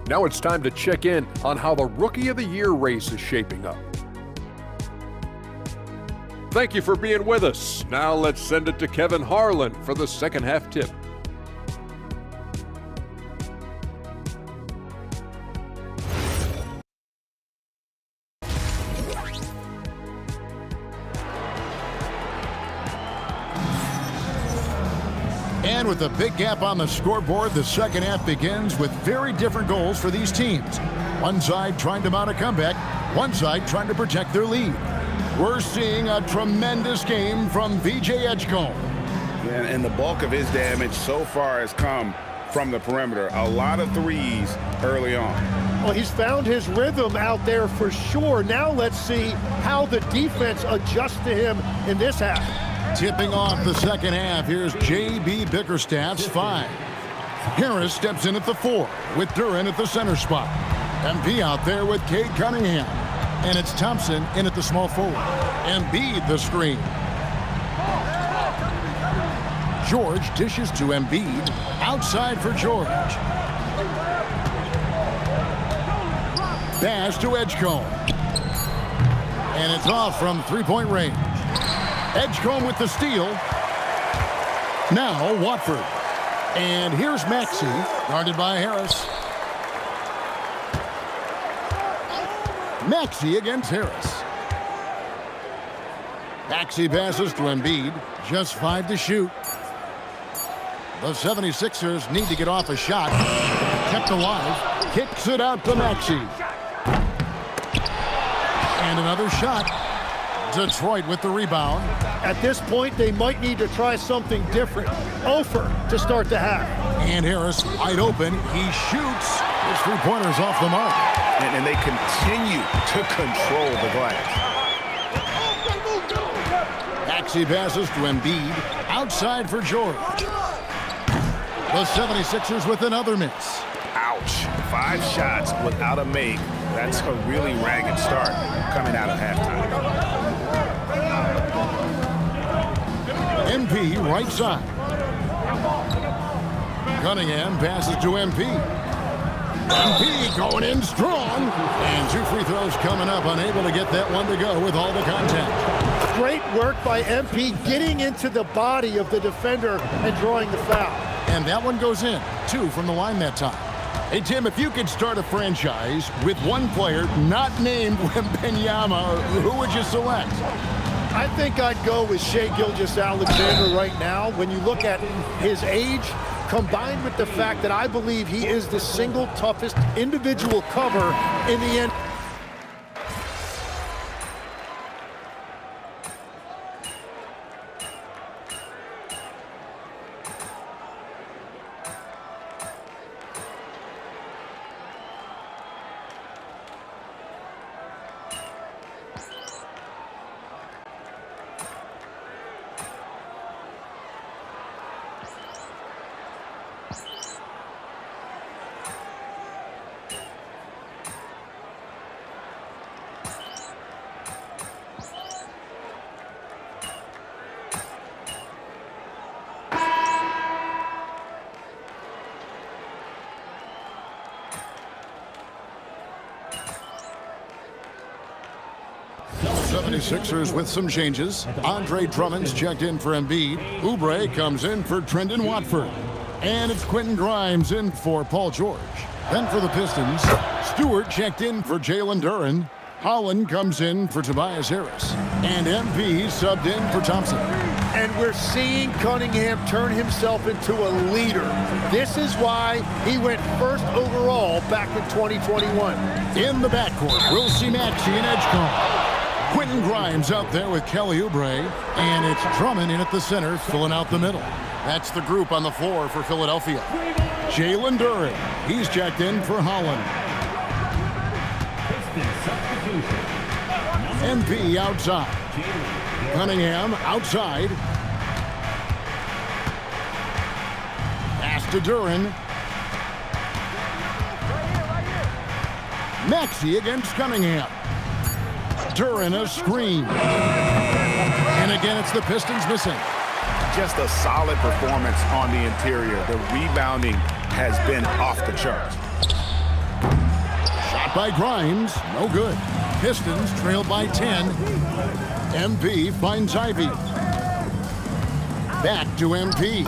Now it's time to check in on how the Rookie of the Year race is shaping up. Thank you for being with us. Now let's send it to Kevin Harlan for the second half tip. And with a big gap on the scoreboard, the second half begins with very different goals for these teams. One side trying to mount a comeback, one side trying to protect their lead. We're seeing a tremendous game from VJ Edgecombe. And the bulk of his damage so far has come from the perimeter. A lot of threes early on. Well, he's found his rhythm out there for sure. Now let's see how the defense adjusts to him in this half. Tipping off the second half, here's J.B. Bickerstaff's 5. Harris steps in at the 4 with Duren at the center spot. MP out there with Cade Cunningham. And it's Thompson in at the small forward. Embiid the screen. George dishes to Embiid. Outside for George. Pass to Edgecombe. And it's off from three-point range. Edgecombe with the steal. Now Watford. And here's Maxey, guarded by Harris. Maxey against Harris. Maxey passes to Embiid. Just 5 to shoot. The 76ers need to get off a shot. Kept alive. Kicks it out to Maxey. And another shot. Detroit with the rebound. At this point, they might need to try something different. Ofer to start the half. And Harris wide open. He shoots. His three-pointer's off the mark. And they continue to control the glass. Maxey passes to Embiid. Outside for George. The 76ers with another miss. Ouch. 5 shots without a make. That's a really ragged start coming out of halftime. MP right side. Cunningham passes to MP. MP going in strong. And 2 free throws coming up. Unable to get that one to go with all the contact. Great work by MP getting into the body of the defender and drawing the foul. And that one goes in. 2 from the line that time. Hey, Tim, if you could start a franchise with one player not named Wembanyama, who would you select? I think I'd go with Shai Gilgeous-Alexander right now. When you look at his age, combined with the fact that I believe he is the single toughest individual cover in the end. The 76ers with some changes. Andre Drummond's checked in for Embiid. Oubre comes in for Trendon Watford. And it's Quentin Grimes in for Paul George. Then for the Pistons, Stewart checked in for Jalen Duren. Holland comes in for Tobias Harris. And MP subbed in for Thompson. And we're seeing Cunningham turn himself into a leader. This is why he went first overall back in 2021. In the backcourt, we'll see Maxey and Edgecombe. Quentin Grimes out there with Kelly Oubre. And it's Drummond in at the center, filling out the middle. That's the group on the floor for Philadelphia. Jalen Duren, he's checked in for Holland. MP outside. Cunningham outside. Pass to Duren. Maxey against Cunningham. Duren a screen. And again, it's the Pistons missing. Just a solid performance on the interior. The rebounding has been off the charts. Shot by Grimes, no good. Pistons trail by 10. MP finds Ivy. Back to MP.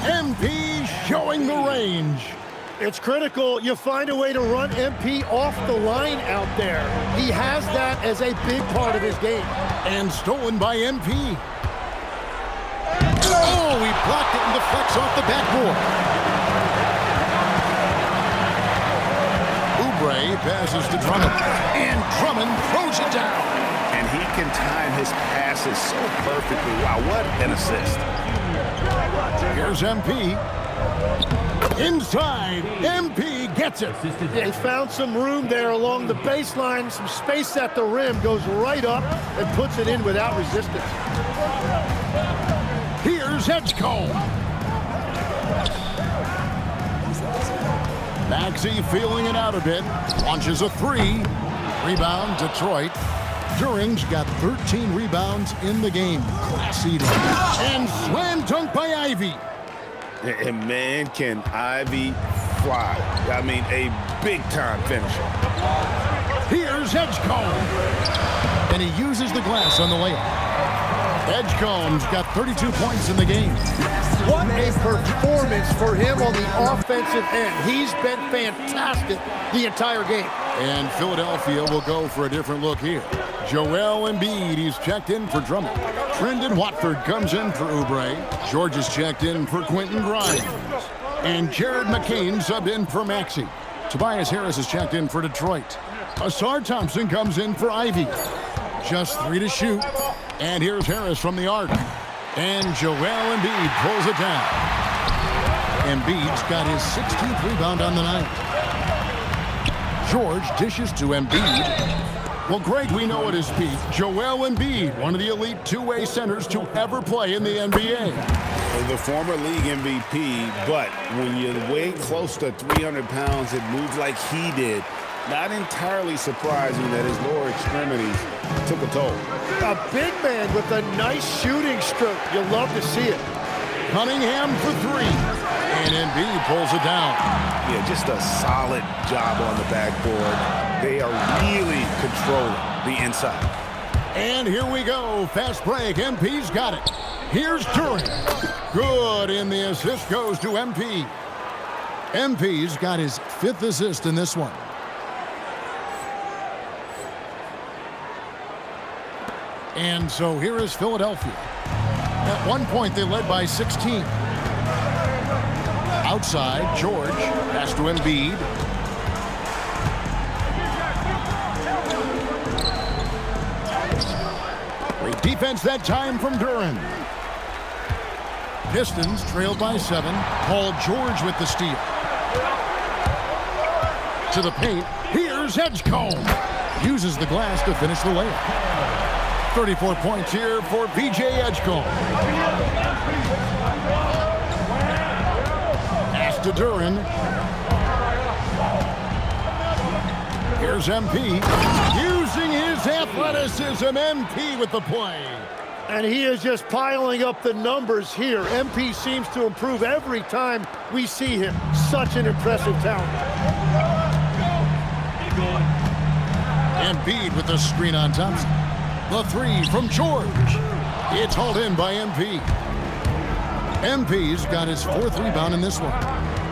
MP showing the range. It's critical you find a way to run MP off the line out there. He has that as a big part of his game. And stolen by MP. Oh, he blocked it and deflects off the backboard. Oubre passes to Drummond. And Drummond throws it down. And he can time his passes so perfectly. Wow, what an assist. Here's MP. Inside, MP gets it. They found some room there along the baseline, some space at the rim, goes right up and puts it in without resistance. Here's Edgecombe. Maxey feeling it out a bit. Launches a three. Rebound, Detroit. Duren's got 13 rebounds in the game. Class eating. And slam dunk by Ivy. And man, can Ivy fly. I mean, a big-time finisher. Here's Edgecombe. And he uses the glass on the layup. Edgecombe's got 32 points in the game. What a performance for him on the offensive end. He's been fantastic the entire game. And Philadelphia will go for a different look here. Joel Embiid, he's checked in for Drummond. Trendon Watford comes in for Oubre. George is checked in for Quentin Grimes. And Jared McCain subbed in for Maxey. Tobias Harris is checked in for Detroit. Asar Thompson comes in for Ivy. Just 3 to shoot. And here's Harris from the arc. And Joel Embiid pulls it down. Embiid's got his 16th rebound on the night. George dishes to Embiid. Well, Greg, we know at his peak, Joel Embiid, one of the elite two-way centers to ever play in the NBA. The former league MVP, but when you weigh close to 300 pounds and move like he did, not entirely surprising that his lower extremities took a toll. A big man with a nice shooting stroke. You'll love to see it. Cunningham for 3. And Embiid pulls it down. Yeah, just a solid job on the backboard. They are really controlling the inside. And here we go. Fast break. MP's got it. Here's Duren. Good, and the assist goes to MP. MP's got his 5th assist in this one. And so here is Philadelphia. At one point, they led by 16. Outside, George. Pass to Embiid. Great defense that time from Duren. Pistons trail by 7. Paul George with the steal. To the paint. Here's Edgecombe. Uses the glass to finish the layup. 34 points here for PJ Edgecombe. Pass to Duren. Here's MP. Using his athleticism, MP with the play. And he is just piling up the numbers here. MP seems to improve every time we see him. Such an impressive talent. Embiid with the screen on Thompson. The 3 from George. It's hauled in by MP. MP's got his 4th rebound in this one.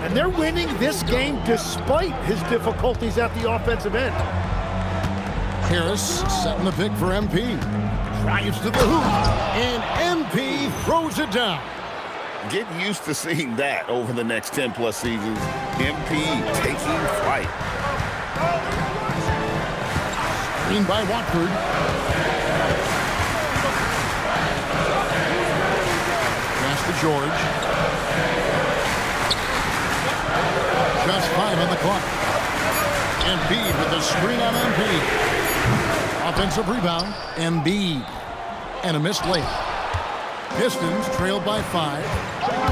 And they're winning this game despite his difficulties at the offensive end. Harris setting the pick for MP. Drives to the hoop. And MP throws it down. Get used to seeing that over the next 10+ seasons. MP taking flight. Screen by Watford. Pass to George. Just 5 on the clock. Embiid with the screen on Embiid. Offensive rebound, Embiid. And a missed layup. Pistons trailed by 5.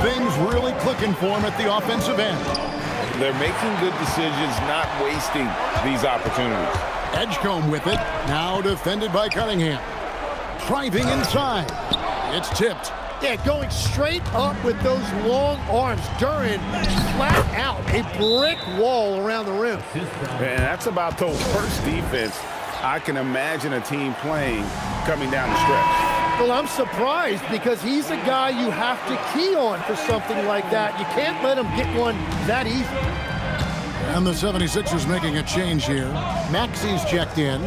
Things really clicking for them at the offensive end. They're making good decisions, not wasting these opportunities. Edgecombe with it. Now defended by Cunningham. Driving inside. It's tipped. Yeah, going straight up with those long arms. Duren flat out. A brick wall around the rim. And that's about the worst defense I can imagine a team playing coming down the stretch. Well, I'm surprised because he's a guy you have to key on for something like that. You can't let him get one that easy. And the 76ers making a change here. Maxi's checked in.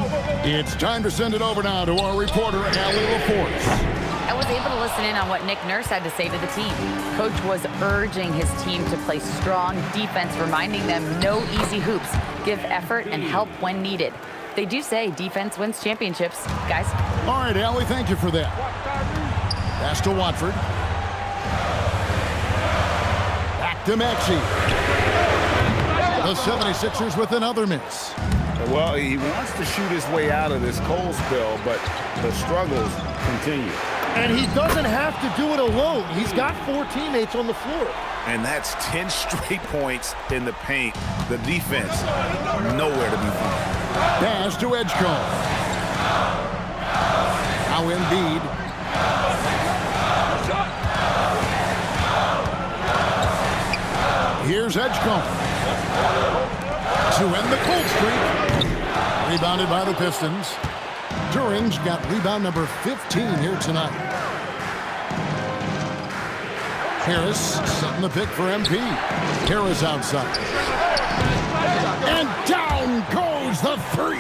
It's time to send it over now to our reporter, Allie LaForce. I was able to listen in on what Nick Nurse had to say to the team. Coach was urging his team to play strong defense, reminding them no easy hoops, give effort and help when needed. They do say defense wins championships, guys. All right, Allie, thank you for that. Pass to Watford. Back to Maxey. The 76ers with another miss. Well, he wants to shoot his way out of this cold spell, but the struggles continue. And he doesn't have to do it alone. He's got 4 teammates on the floor. And that's 10 straight points in the paint. The defense, nowhere to be found. Pass to Edgecombe. Now Embiid. Here's Edgecombe. To end the cold streak. Rebounded by the Pistons. Duren's got rebound number 15 here tonight. Harris setting the pick for MP. Harris outside. And down goes the 3.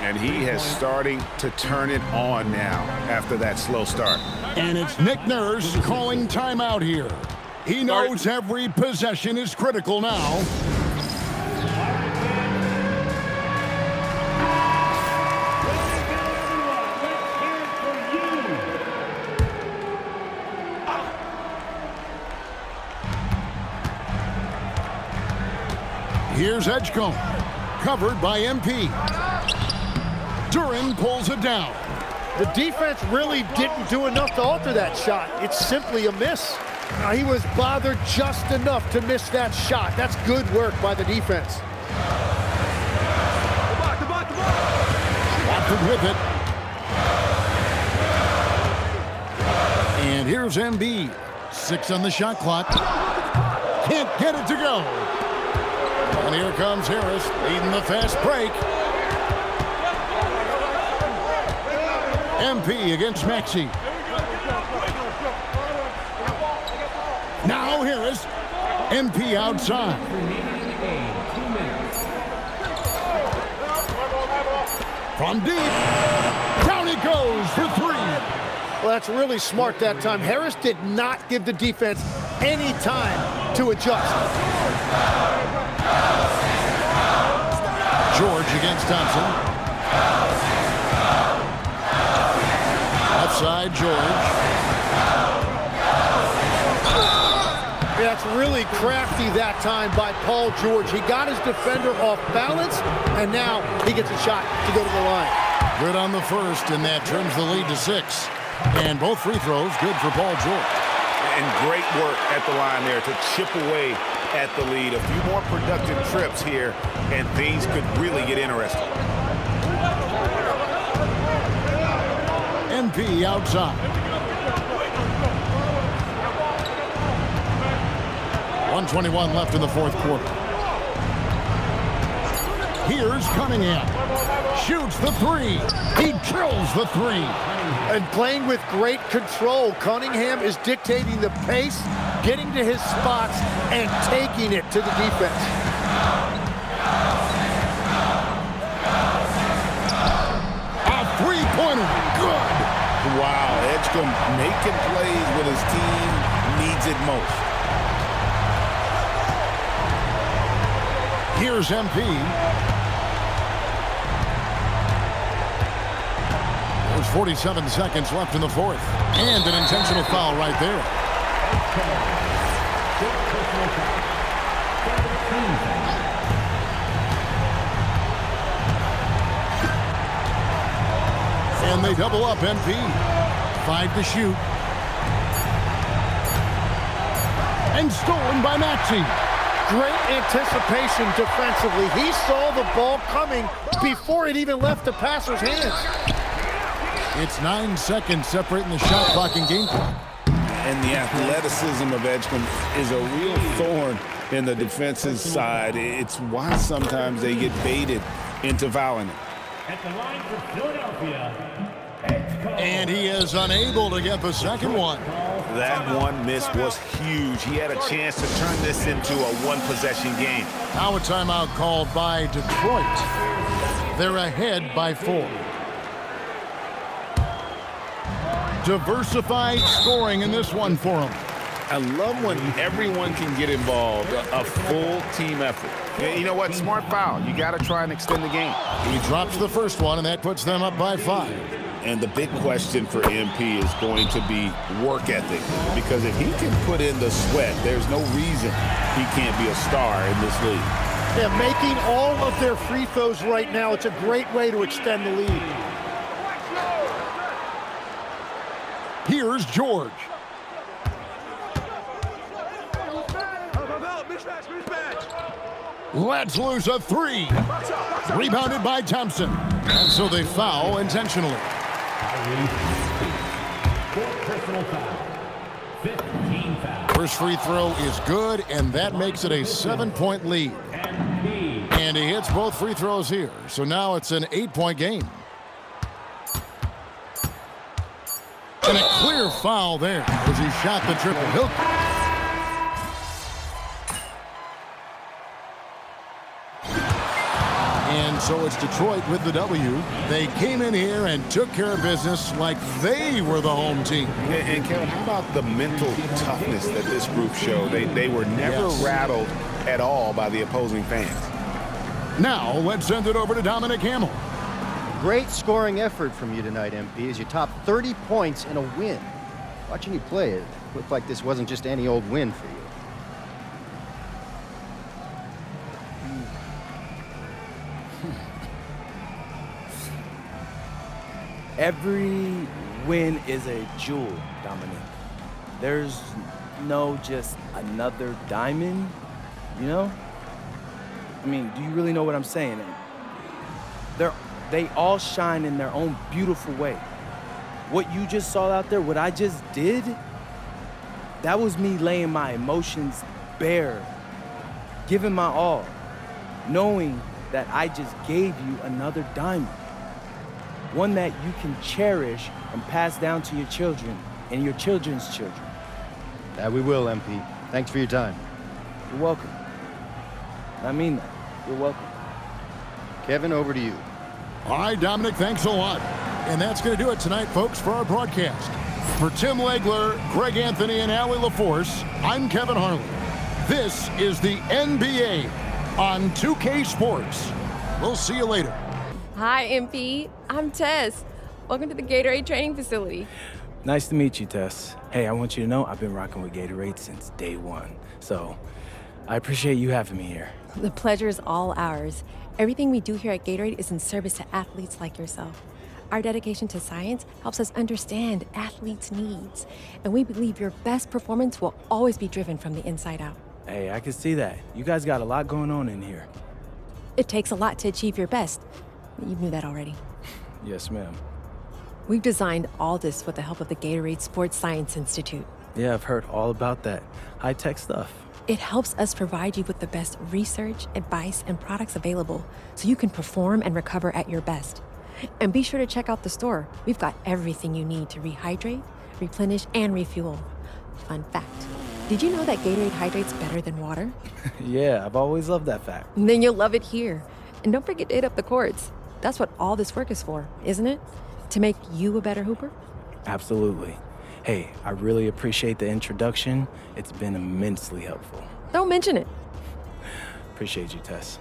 And he has starting to turn it on now after that slow start. And it's Nick Nurse calling timeout here. He knows every possession is critical now. Here's Edgecombe, covered by MP. Duren pulls it down. The defense really didn't do enough to alter that shot. It's simply a miss. He was bothered just enough to miss that shot. That's good work by the defense. Watford with it. And here's Embiid. 6 on the shot clock. Can't get it to go. And here comes Harris, leading the fast break. MP against Maxey. Now Harris. MP outside. From deep. Down he goes for 3. Well, that's really smart that time. Harris did not give the defense any time to adjust. George against Thompson. Left side, George. That's really crafty that time by Paul George. He got his defender off balance, and now he gets a shot to go to the line. Good on the first, and that trims the lead to 6. And both free throws good for Paul George. And great work at the line there to chip away at the lead. A few more productive trips here, and things could really get interesting. MP outside. 1:21 left in the fourth quarter. Here's Cunningham. Shoots the 3. He drills the 3. And playing with great control, Cunningham is dictating the pace, getting to his spots, and taking it to the defense. A 3-pointer. Good. Wow, Edgecombe making plays when his team needs it most. Here's MP. There's 47 seconds left in the fourth. And an intentional foul right there. And they double up MP. 5 to shoot. And stolen by Maxey. Great anticipation defensively. He saw the ball coming before it even left the passer's hands. It's 9 seconds separating the shot clock and game clock. And the athleticism of Edgecombe is a real thorn in the defense's side. It's why sometimes they get baited into fouling it. At the line for Philadelphia, and he is unable to get the second one. That one miss was huge. He had a chance to turn this into a one-possession game. Now a timeout called by Detroit. They're ahead by 4. Diversified scoring in this one for them. I love when everyone can get involved, a full team effort. You know what? Smart foul. You got to try and extend the game. He drops the first one, and that puts them up by 5. And the big question for MP is going to be work ethic. Because if he can put in the sweat, there's no reason he can't be a star in this league. Yeah, making all of their free throws right now, it's a great way to extend the lead. Here's George. Let's lose a 3. Rebounded by Thompson. And so they foul intentionally. First free throw is good, and that makes it a 7-point lead. And he hits both free throws here. So now it's an 8-point game. And a clear foul there as he shot the triple. And so it's Detroit with the W. They came in here and took care of business like they were the home team. And Kevin, how about the mental toughness that this group showed? They were never rattled at all by the opposing fans. Now let's send it over to Dominic Hamill. Great scoring effort from you tonight, MP, as you topped 30 points in a win. Watching you play, it looked like this wasn't just any old win for you. Every win is a jewel, Dominic. There's no just another diamond, you know? I mean, do you really know what I'm saying? They all shine in their own beautiful way. What you just saw out there, what I just did, that was me laying my emotions bare, giving my all, knowing that I just gave you another diamond. One that you can cherish and pass down to your children and your children's children. That we will, MP. Thanks for your time. You're welcome. I mean that. You're welcome. Kevin, over to you. All right, Dominic, thanks a lot. And that's going to do it tonight, folks, for our broadcast. For Tim Legler, Greg Anthony, and Allie LaForce, I'm Kevin Harlan. This is the NBA on 2K Sports. We'll see you later. Hi, MP. I'm Tess. Welcome to the Gatorade training facility. Nice to meet you, Tess. Hey, I want you to know I've been rocking with Gatorade since day one. So I appreciate you having me here. The pleasure is all ours. Everything we do here at Gatorade is in service to athletes like yourself. Our dedication to science helps us understand athletes' needs, and we believe your best performance will always be driven from the inside out. Hey, I can see that. You guys got a lot going on in here. It takes a lot to achieve your best. You knew that already. Yes, ma'am. We've designed all this with the help of the Gatorade Sports Science Institute. Yeah, I've heard all about that. High-tech stuff. It helps us provide you with the best research, advice, and products available so you can perform and recover at your best. And be sure to check out the store. We've got everything you need to rehydrate, replenish, and refuel. Fun fact, did you know that Gatorade hydrates better than water? Yeah, I've always loved that fact. Then you'll love it here. And don't forget to hit up the courts. That's what all this work is for, isn't it? To make you a better hooper? Absolutely. Hey, I really appreciate the introduction. It's been immensely helpful. Don't mention it. Appreciate you, Tess.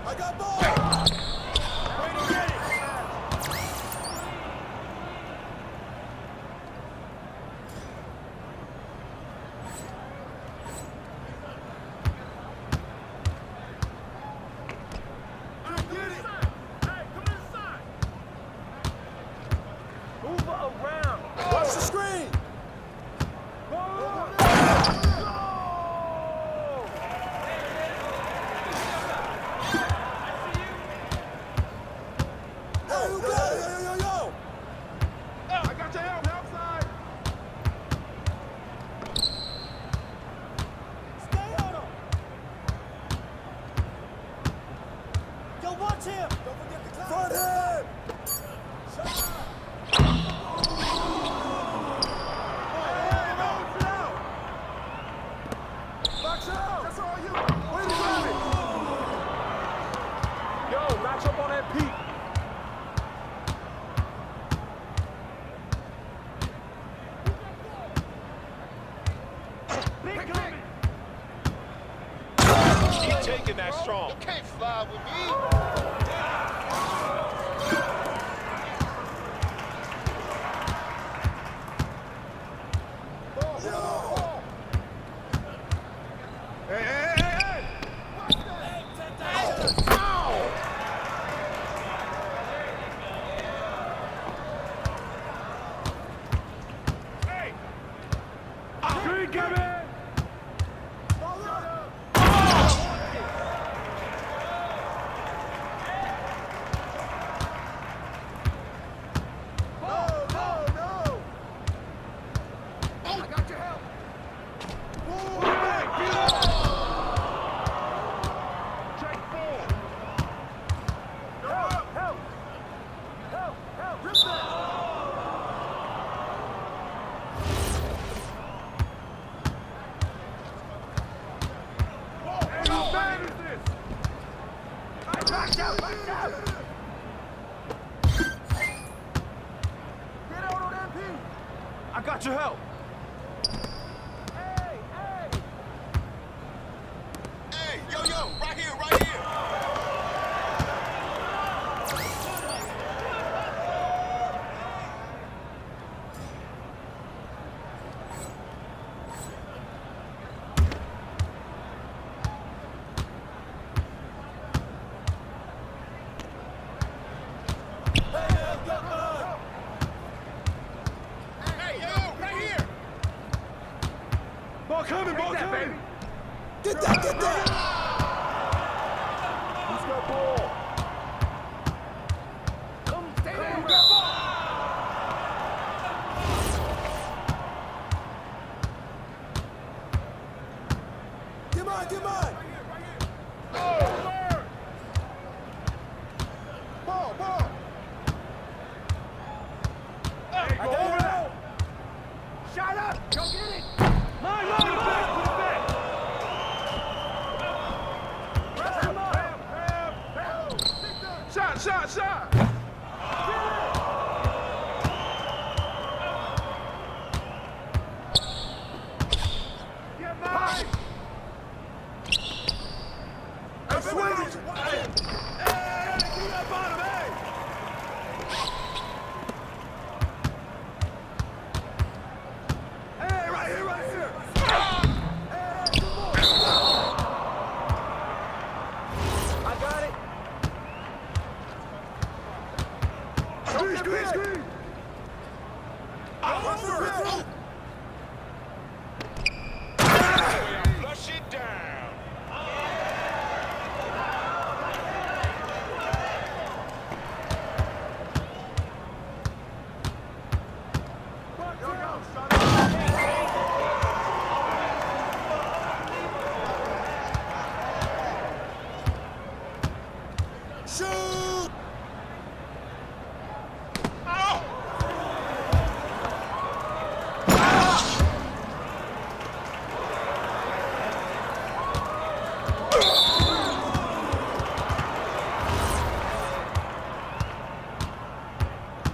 I got ball. Way to get it. Move around. Watch the screen. Hey, you got it. Yo. I got your help. Help side. Stay on him. Yo, watch him. Don't forget the clock. Front head. Box out. That's all you. Way to grab it. Yo, match up on that peak. Keep taking that strong. You can't fly with me. Hey. Screen coming. No. I got your help. Check ball. Help. Rip that. How bad is this? Back out. Get out on MP. I got your help. Hey, yo, right here. Ball coming. Get that. Who's got ball? Come, stay there. Who got ball? Get mine. Ball. Hey, go over there. Shot up. Go get it. Line up. Put it back. Press him up. Shot. Get mine. Hey, swing it. Hey, get that bottom, hey. Hey, right here. I got it. Screen. Flush it down. Shoot!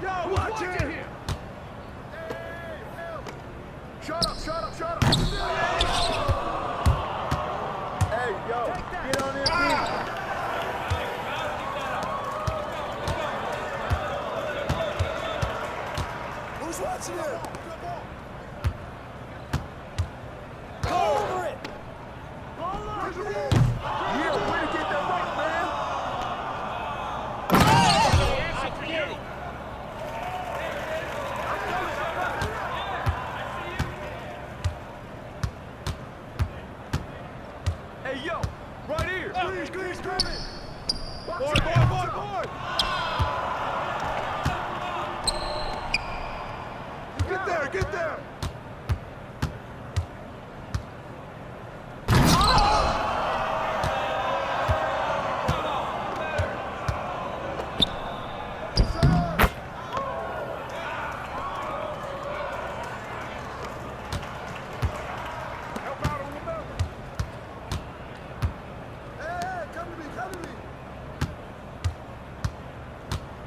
Yo, watch it here. Shut up. way to get that right, man. Hey, yo, right here. Squeeze. Board. Get there.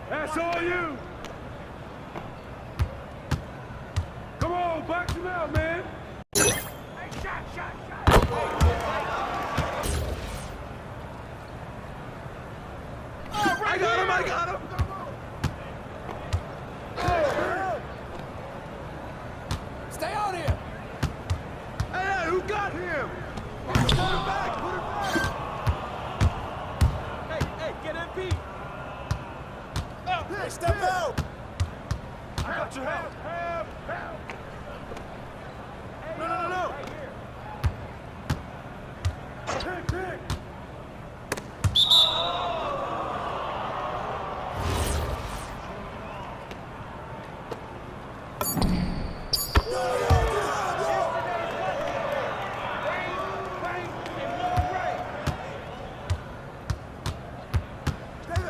That's all you. Come on, box him out, man. Hey, shot. Oh, I got him. Stay on here. Hey, who got him? Put him back. Hey, get MP. Hey, step out! I got your help! No! Pick!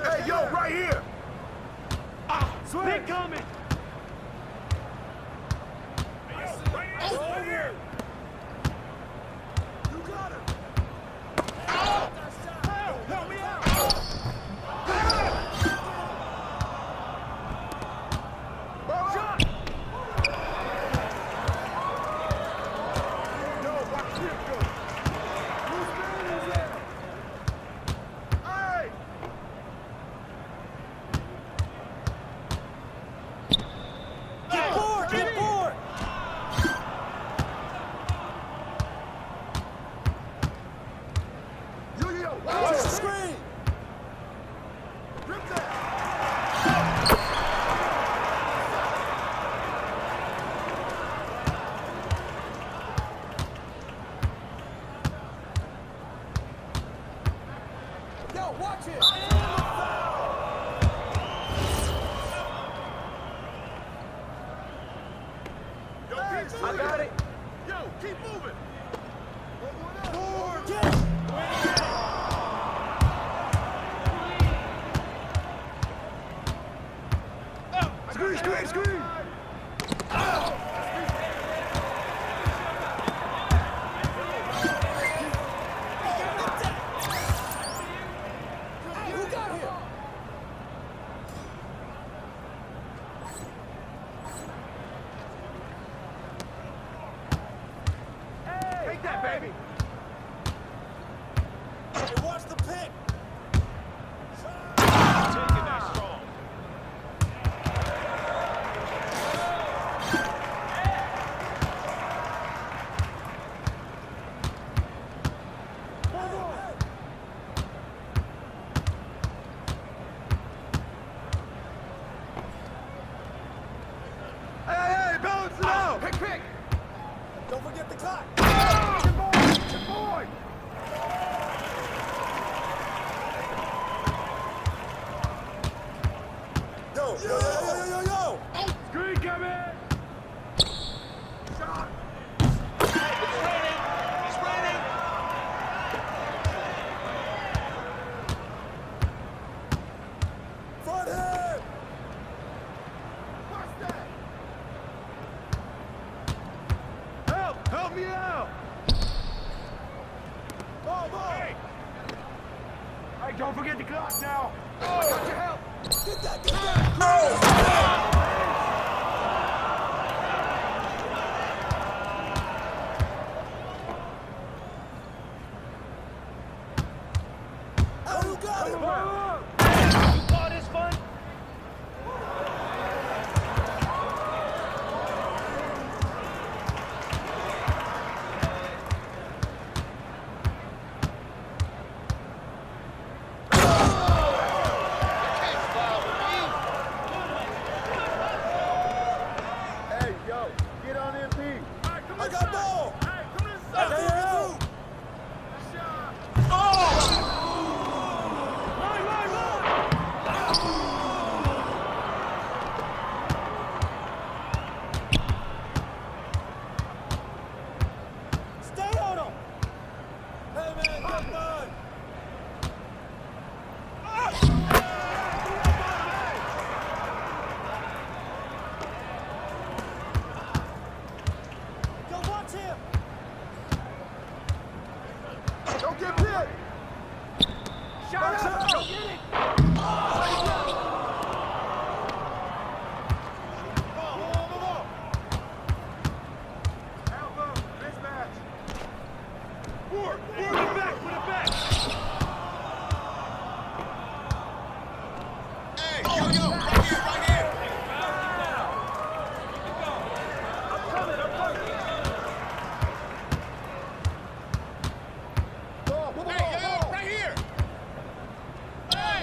Hey, yo, right here! Big coming! Right here! You got him! Help me out! Shot! Yo, watch him go! Whose man is that? Hey! Get board! Yo, watch the screen! Rip that! Yo, watch it! I got it. Yo, keep moving. Forward. Screen. Who got him? Take that, baby! Hey, watch the pick! Taking that strong. Hey, balance it out! Pick! Don't forget the clock! Good boy! Yo! Screen coming! Shot! He's ready! Front him! Watch that! Help me out! Ball! Hey, don't forget the clock now! I got your help! Get that! Oh, you got it! You call this fun? Get hit! Shot up! Go get it! Elbow, mismatch. Ward, put it back, put it back! Hey, yo, right here, right here! I'm coming, I'm coming! Hey, yo, right here! Hey!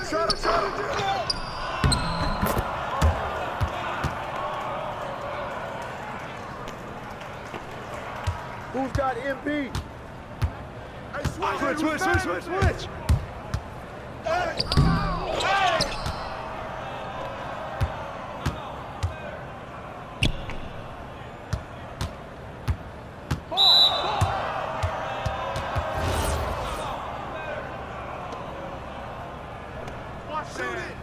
Shut it! Who's got MP? Hey, switch! Hey! Shoot it!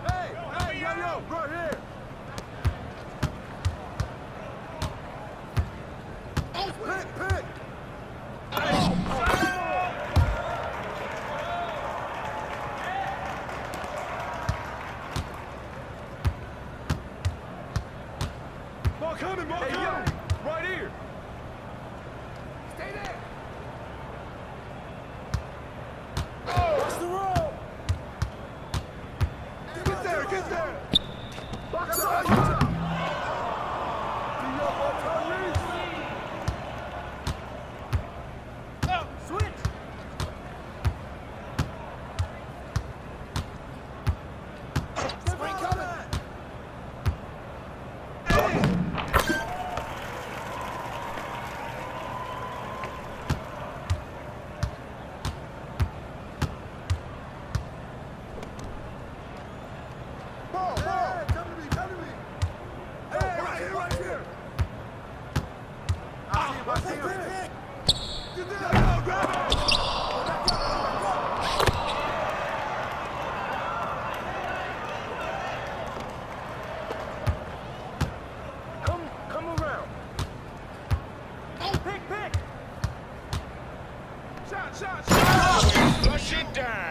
Hey, yo, right here! Pick! Ball coming! Right here! Stay there! Watch the roll! Get there! Box out! Switch! Screen coming! Ball! Come to me! Hey, right here! I see him! Get there! Go, grab it! Come around! Pick! Shot! Flush it down!